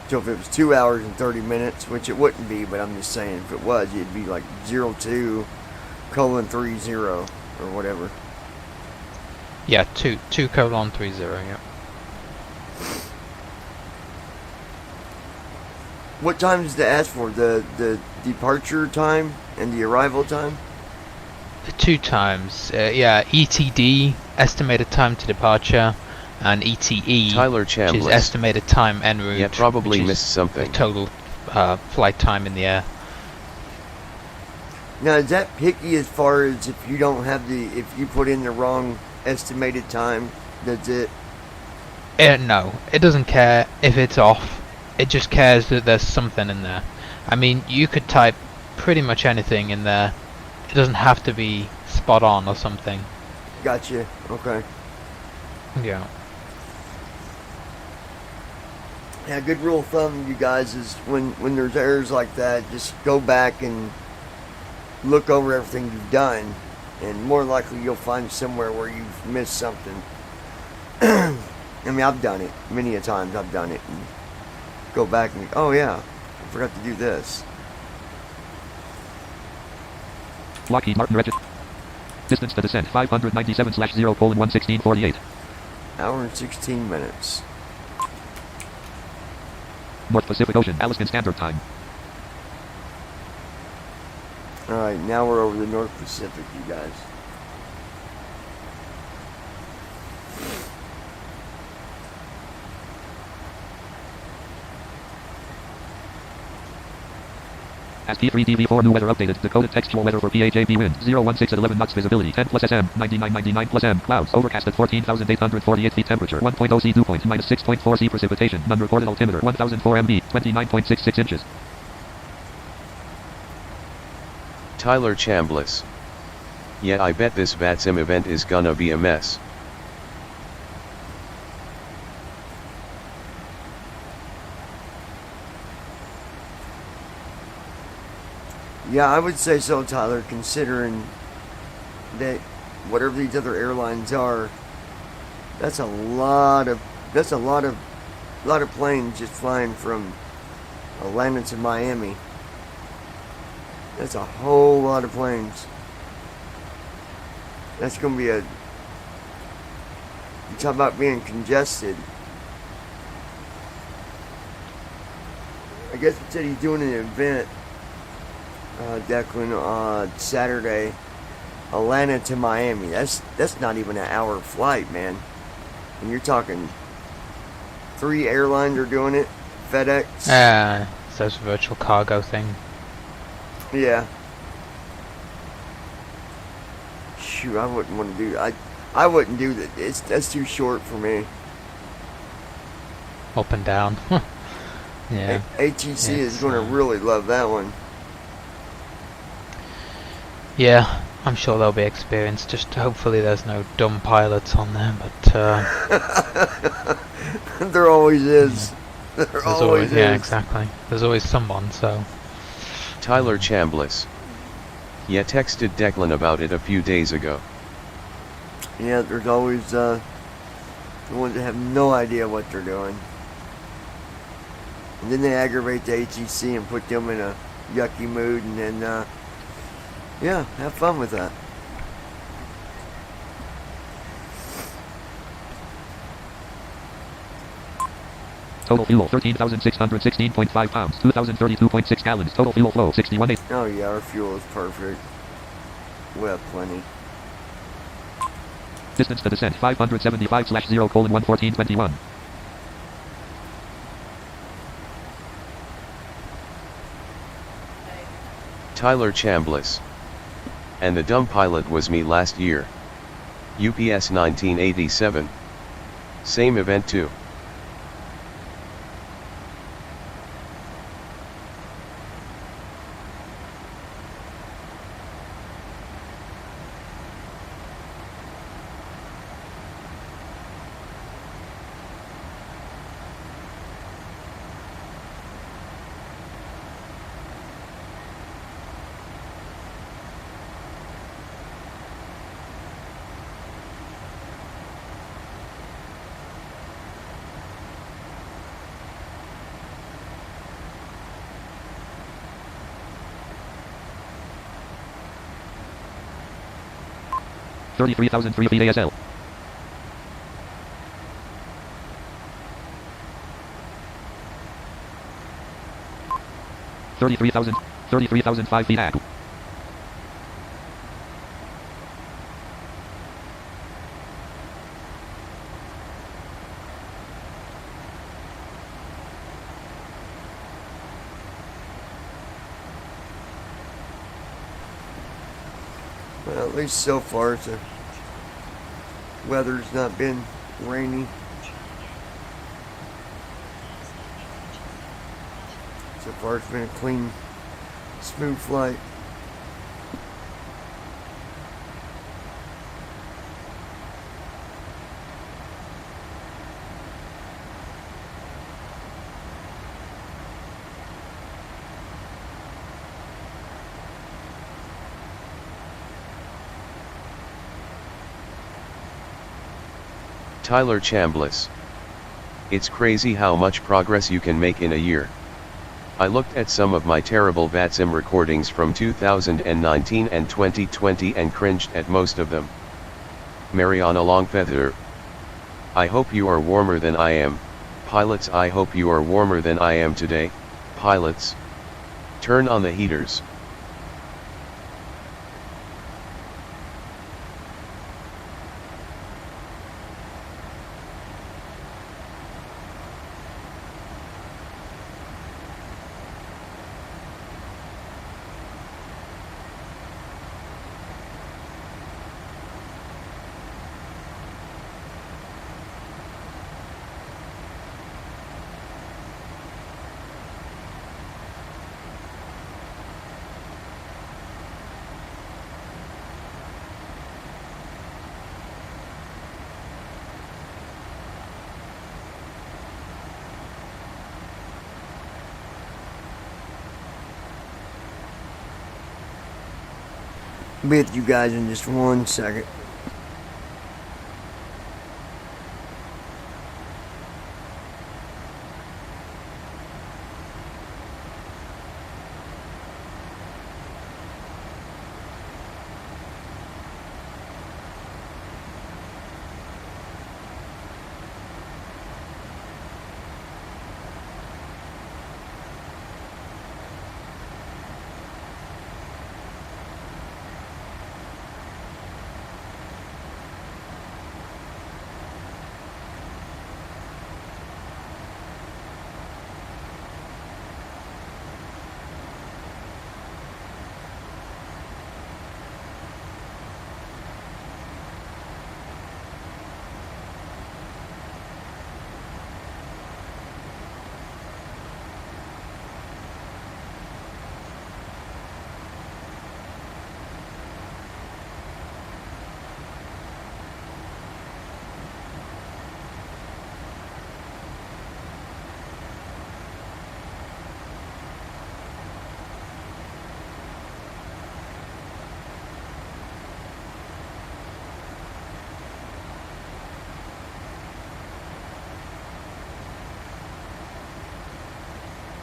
So if it was 2 hours and 30 minutes, which it wouldn't be, but I'm just saying, if it was, it'd be like 02:30 or whatever. Yeah, 2:30, yeah. What time does it ask for? The departure time and the arrival time? The 2 times. Yeah, ETD, estimated time to departure, and ETE, Tyler which is Chambliss. estimated time en route. Yeah, probably which is missed something. the total flight time in the air. Now, is that picky as far as if you don't have if you put in the wrong estimated time, does it? No, it doesn't care if it's off. It just cares that there's something in there. I mean, you could type pretty much anything in there. It doesn't have to be spot on or something. Gotcha. Okay. Yeah. Yeah, good rule of thumb, you guys, is when there's errors like that, just go back and look over everything you've done, and more likely you'll find somewhere where you've missed something. I mean, I've done it many a times. I've done it and go back and oh yeah, I forgot to do this. Lockheed Martin register. Distance to descent 597/0:11648. Hour and 16 minutes. North Pacific Ocean, Alaskan Standard Time. All right, now we're over the North Pacific, you guys. As P3DV4 new weather updated. Decoded textual weather for PHAB wind. 016 at 11 knots visibility. 10 plus SM. 99 plus M. Clouds. Overcast at 14,848 feet temperature. 1.0 C dew point. Minus 6.4 C precipitation. None recorded altimeter. 1004 MB. 29.66 inches. Tyler Chambliss. Yeah, I bet this VATSIM event is gonna be a mess. Yeah, I would say so, Tyler, considering that whatever these other airlines are, that's a lot of planes just flying from Atlanta to Miami. That's a whole lot of planes. That's going to be you talk about being congested. I guess he said he's doing an event, Declan, Saturday, Atlanta to Miami. That's not even an hour flight, man. And you're talking 3 airlines are doing it. FedEx. It's those virtual cargo thing. Yeah. Shoot, I wouldn't want to do. I wouldn't do that. That's too short for me. Up and down. Yeah. ATC is going to really love that one. Yeah, I'm sure they'll be experienced. Just hopefully there's no dumb pilots on there, but there always is. there's always yeah, exactly. There's always someone, so. Tyler Chambliss. Yeah, texted Declan about it a few days ago. Yeah, there's always the ones that have no idea what they're doing. And then they aggravate the ATC and put them in a yucky mood, and then, yeah, have fun with that. Total fuel 13,616.5 pounds. 2,032.6 gallons. Total fuel flow 61.8. Oh yeah, our fuel is perfect. We have plenty. Distance to descent 575/0:11421. Tyler Chambliss. And the dumb pilot was me last year. UPS 1987. Same event too. $33,003 feet ASL. $33,005 feet AG. Well, at least so far the weather's not been rainy. So far it's been a clean, smooth flight. Tyler Chambliss. It's crazy how much progress you can make in a year. I looked at some of my terrible VATSIM recordings from 2019 and 2020 and cringed at most of them. Mariana Longfeather. I hope you are warmer than I am, pilots. I hope you are warmer than I am today, pilots. Turn on the heaters. I'll be with you guys in just 1 second.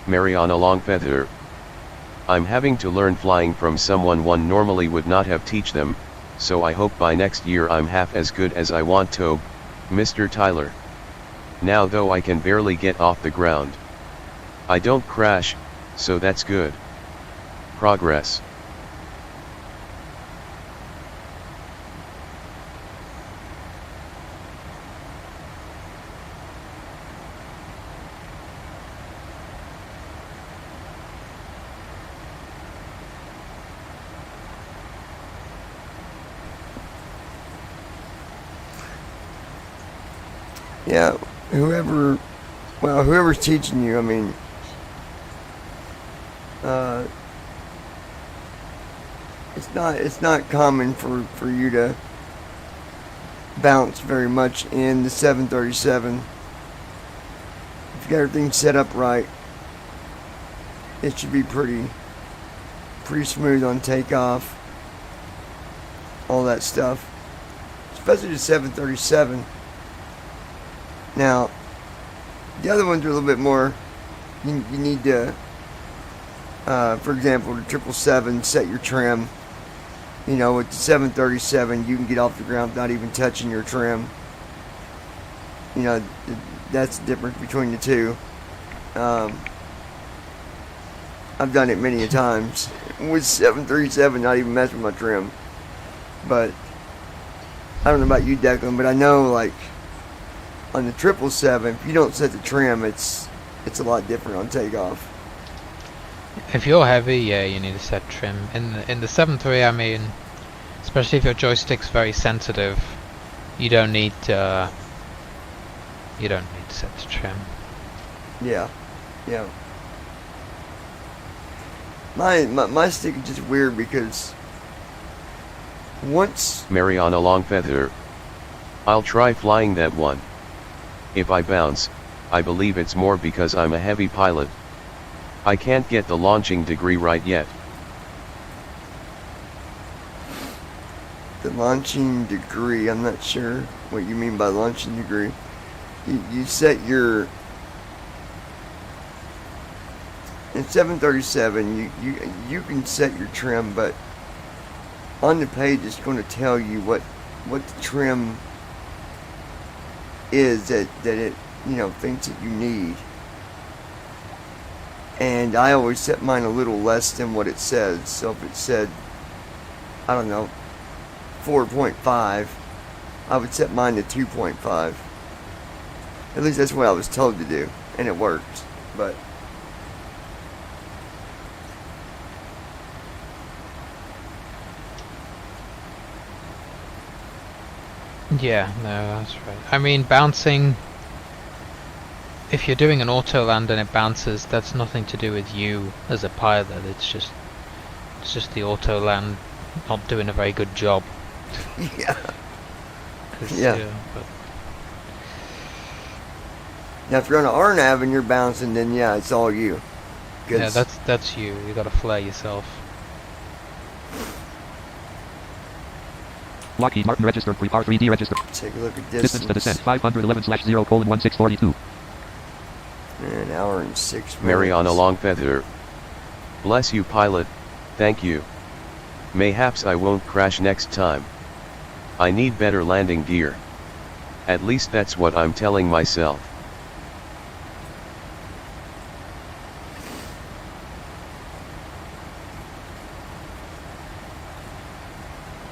Mariana Longfeather. I'm having to learn flying from someone one normally would not have teach them, so I hope by next year I'm half as good as I want to, Mr. Tyler. Now though I can barely get off the ground. I don't crash, so that's good. Progress. Yeah, whoever's teaching you, I mean, it's not common for you to bounce very much in the 737. If you got everything set up right, it should be pretty smooth on takeoff, all that stuff, especially the 737. Now, the other ones are a little bit more, you need to, for example, the 777, set your trim. You know, with the 737, you can get off the ground without even touching your trim. You know, that's the difference between the two. I've done it many a times with 737, not even messing with my trim. But I don't know about you, Declan, but I know, like, on the 777, if you don't set the trim, it's a lot different on takeoff. If you're heavy, yeah, you need to set trim. In the 7.3, I mean, especially if your joystick's very sensitive, you don't need to set the trim. Yeah. My stick is just weird because once Mariana Longfeather. I'll try flying that one. If I bounce, I believe it's more because I'm a heavy pilot. I can't get the launching degree right yet. the launching degree, I'm not sure what you mean by launching degree. You set your, in 737 you can set your trim, but on the page it's going to tell you what the trim is that it thinks that you need. And I always set mine a little less than what it says. So if it said, I don't know, 4.5, I would set mine to 2.5. At least that's what I was told to do, and it worked. But yeah, no, that's right. I mean, bouncing, if you're doing an auto land and it bounces, that's nothing to do with you as a pilot. It's just the auto land not doing a very good job. yeah. But Now if you're on an RNAV and you're bouncing, then yeah, it's all you. yeah, that's you. You gotta flare yourself. Lockheed Martin registered pre-par 3D registered. Take a look at Distance to descent 511/0:1642. An hour and 6 minutes. Mariana Longfeather. Bless you, pilot. Thank you. Mayhaps I won't crash next time. I need better landing gear. At least that's what I'm telling myself.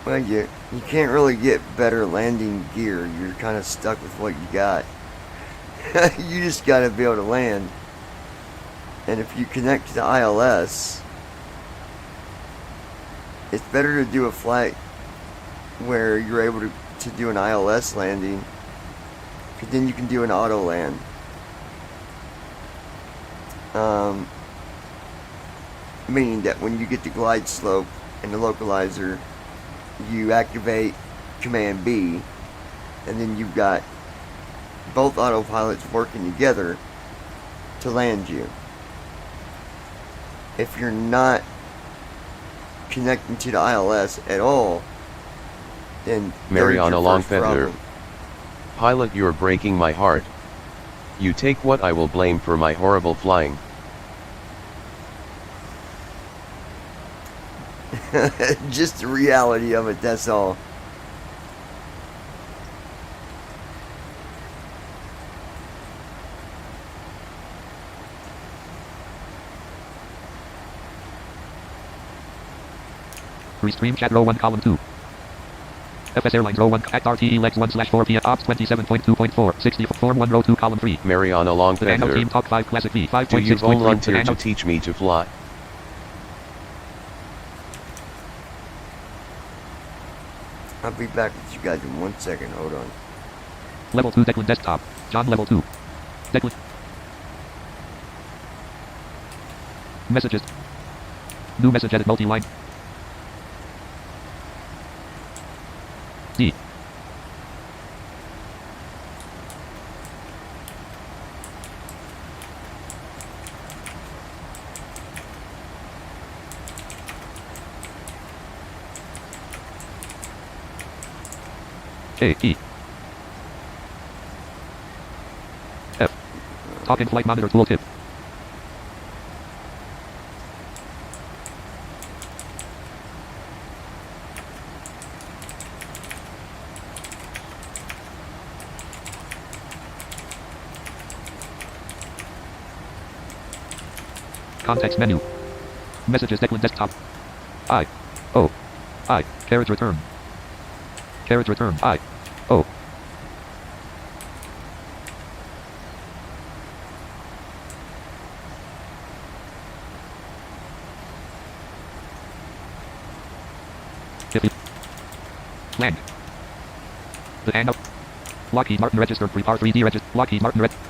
Well, you can't really get better landing gear. You're kind of stuck with what you got. You just got to be able to land. And if you connect to the ILS, it's better to do a flight where you're able to do an ILS landing, because then you can do an auto land. Meaning that when you get the glide slope and the localizer, you activate Command B, and then you've got both autopilots working together to land you. If you're not connecting to the ILS at all, then Mariana there's your first Longfeather. problem. Pilot, you're breaking my heart. You take what I will blame for my horrible flying. Just the reality of it, that's all. Restream chat row 1 column 2. FS Airlines row 1 at RTE legs 1/4 P ops 27.2.4 60 form 1 row 2 column 3. Mariana Longfeather. Team talk 5 classic V 5.6.3. Do you volunteer to teach me to fly? I'll be back with you guys in 1 second. Hold on. Level 2 Declan desktop. John level 2. Declan. Messages. New message edit multi-line. D. K. E. F. Talking flight monitor tooltip. Context menu. Messages Declan desktop. I. O. I. Carriage return. Carriage return. I. O. Land. The handout. Lockheed Martin registered prepar 3D register. Lockheed Martin register.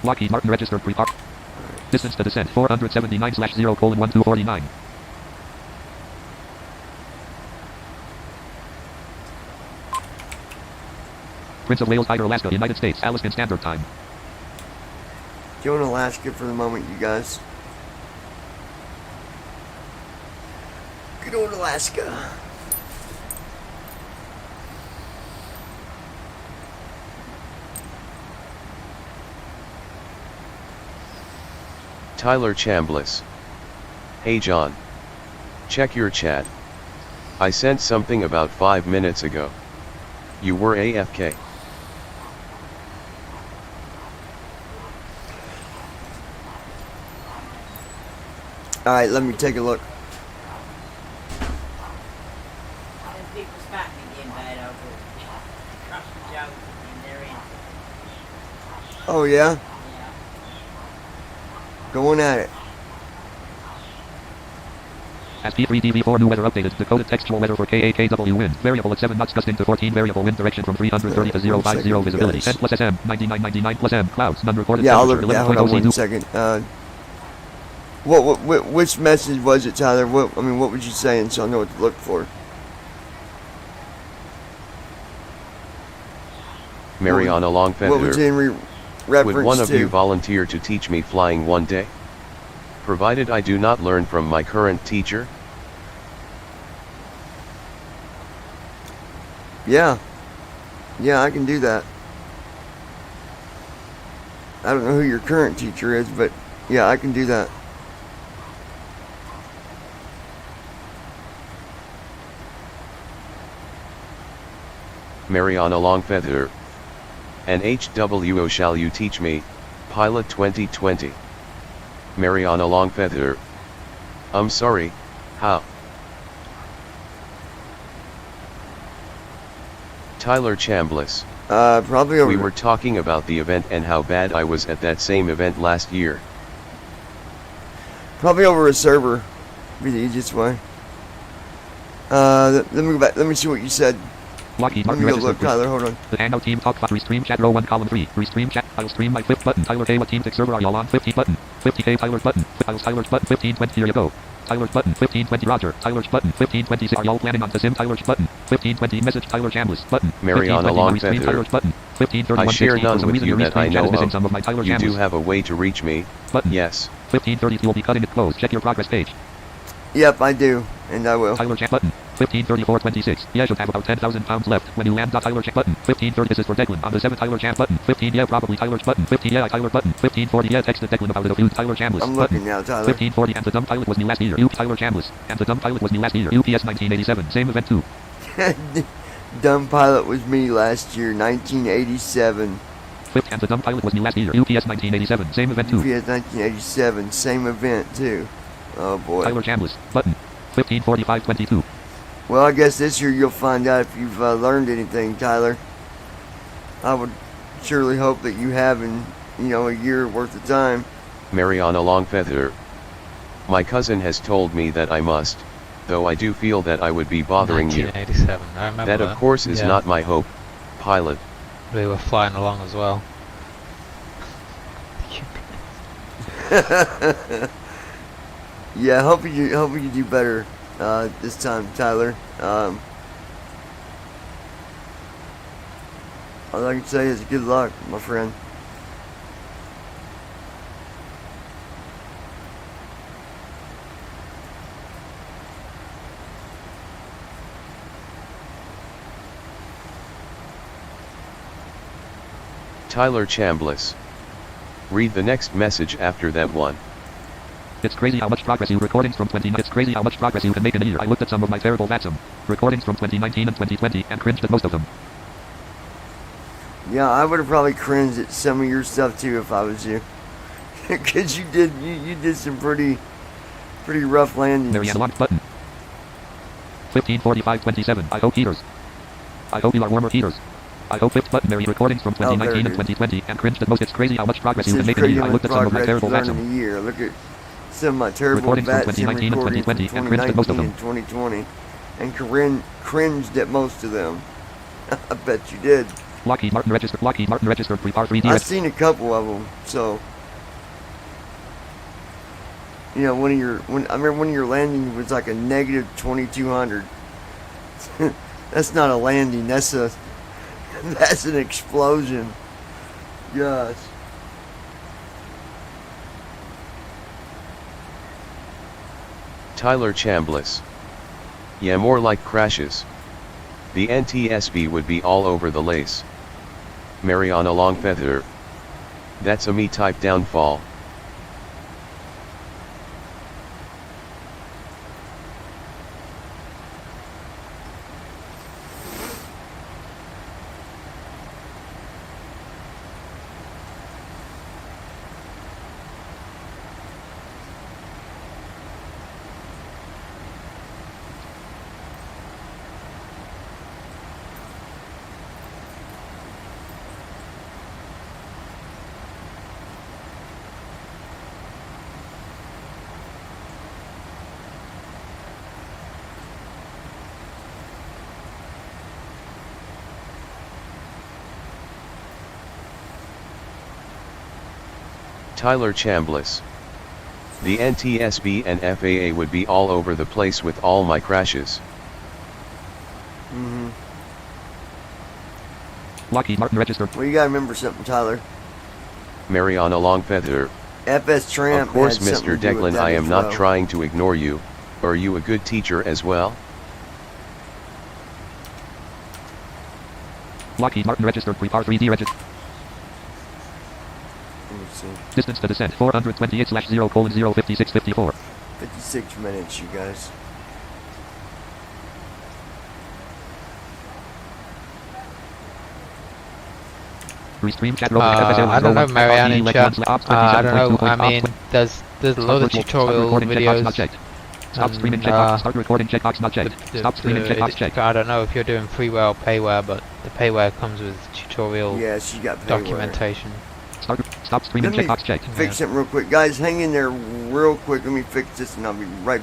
Lockheed Martin registered prepar. Distance to descent 479/0:1249. Prince of Wales, Hyder, Alaska, United States, Alaskan Standard Time. Going to Alaska for the moment, you guys. Good old Alaska. Tyler Chambliss. Hey John. Check your chat. I sent something about 5 minutes ago. You were AFK. Alright, let me take a look. People's starting to get bad over Trust the Jones and they're in. Oh, yeah? Yeah. Going at it. As P3DV4 new weather updated, decoded textual weather for KAKW wind. Variable at 7 knots gusting to 14. Variable wind direction from 330 to 050 visibility. N plus SM 9999 plus M clouds. None recorded. Yeah, I'll temperature look at that. Hold on 11.0 one second. Which message was it, Tyler? What was you saying so I know what to look for? Mariana What was Longfeather. in reference Would one of to? you volunteer to teach me flying one day? Provided I do not learn from my current teacher? Yeah. Yeah, I can do that. I don't know who your current teacher is, but yeah, I can do that. Mariana Longfeather. And HWO shall you teach me, Pilot 2020. Mariana Longfeather. I'm sorry, how? Tyler Chambliss. Probably over. We were talking about the event and how bad I was at that same event last year. Probably over a server. Be the easiest way. Let me go back. Let me see what you said. Lockheed Let Martin me go registered. look, Tyler. Hold on. The handout team talk file restream chat row 1 column 3 restream chat I'll stream my 5th button Tyler K what team 6 server are y'all on 50 button 50K Tyler button I'll Tyler's button 1520 here you go Tyler button. 1520 Roger. Tyler button. 1526. Are y'all planning on the sim? Tyler button. 1520 message. Tyler Chambliss button. Mariana 1520 Longfeather. Tyler button. 1531 I share 60. For none some with reason you your that I rescreen chat know is missing of. some of my Tyler You do Chambliss. have a way to reach me. Button. Yes. 1530 you'll be cutting it close. Check your progress page. Yep, I do, and I will. Tyler Champ button. 1534.26. Yeah, should have about 10,000 pounds left when you land. Tyler Champ button. 1530. This is for Declan. On the 7th, Tyler Champ button. 15. Yeah, probably Tyler's button. 15. Yeah, Tyler button. 1540. Yeah, texted Declan about it. A few Tyler Chambliss. I'm looking now, Tyler. 1540. And the dumb pilot was me last year. Tyler Chambliss. And the dumb pilot was me last year. UPS 1987. Same event too. Dumb pilot was me last year, 1987. And the dumb pilot was me last year. UPS 1987. Same event too. UPS 1987, same event too. Oh boy. Tyler Chambliss. Button. 1545.22. Well, I guess this year you'll find out if you've learned anything, Tyler. I would surely hope that you have in, a year worth of time. Mariana Longfeather. My cousin has told me that I must, though I do feel that I would be bothering you. 1987. I remember That of course is not my hope, pilot. We were flying along as well. Yeah, hope you do better this time, Tyler. All I can say is good luck, my friend. Tyler Chambliss. Read the next message after that one. It's crazy how much progress you recordings from 20. It's crazy how much progress you can make in a year. I looked at some of my terrible VATSIM recordings from 2019 and 2020 and cringed at most of them. Yeah, I would have probably cringed at some of your stuff too if I was you, because you did some pretty rough landings. Mariana Launch button. 1545.27. I hope heaters. I hope you are warmer heaters. I hope fifth button. Mary recordings from 2019 and 2020 and cringed at most. It's crazy how much progress you can make in a year. I looked at some of my terrible VATSIM year. Look at some of my terrible recordings from VATSIM 2019 and 2020 and cringed at most of them. And 2020, and cringed at most of them. I bet you did. Lockheed Martin registered. Lockheed Martin registered. Prepar 3D. I've seen a couple of them. So, I remember one of your landings was like a negative 2200. That's not a landing. That's an explosion. Gosh. Tyler Chambliss. Yeah, more like crashes. The NTSB would be all over the lace. Mariana Longfeather. That's a me-type downfall. Tyler Chambliss. The NTSB and FAA would be all over the place with all my crashes. Lockheed Martin registered. Well, you gotta remember something, Tyler. Mariana Longfeather. FS Tramp. Of course, had something Mr. to do with Declan, that I am as not well. trying to ignore you. Are you a good teacher as well? Lockheed Martin registered. Prepar 3D registered. Let me see. Distance to descent 428/0:05654. 56 minutes, you guys. Restream chat I don't know, Marianne in chat. I don't know. I mean, there's a lot of tutorial videos. Stop streaming checkbox. Start recording checkbox not checked. Stop streaming checkbox checked. I don't know if you're doing freeware or payware, but the payware comes with tutorial Yeah, she got payware. documentation. Stop streaming Let me checkbox checked. fix something real quick. Guys, hang in there real quick. Let me fix this and I'll be right back.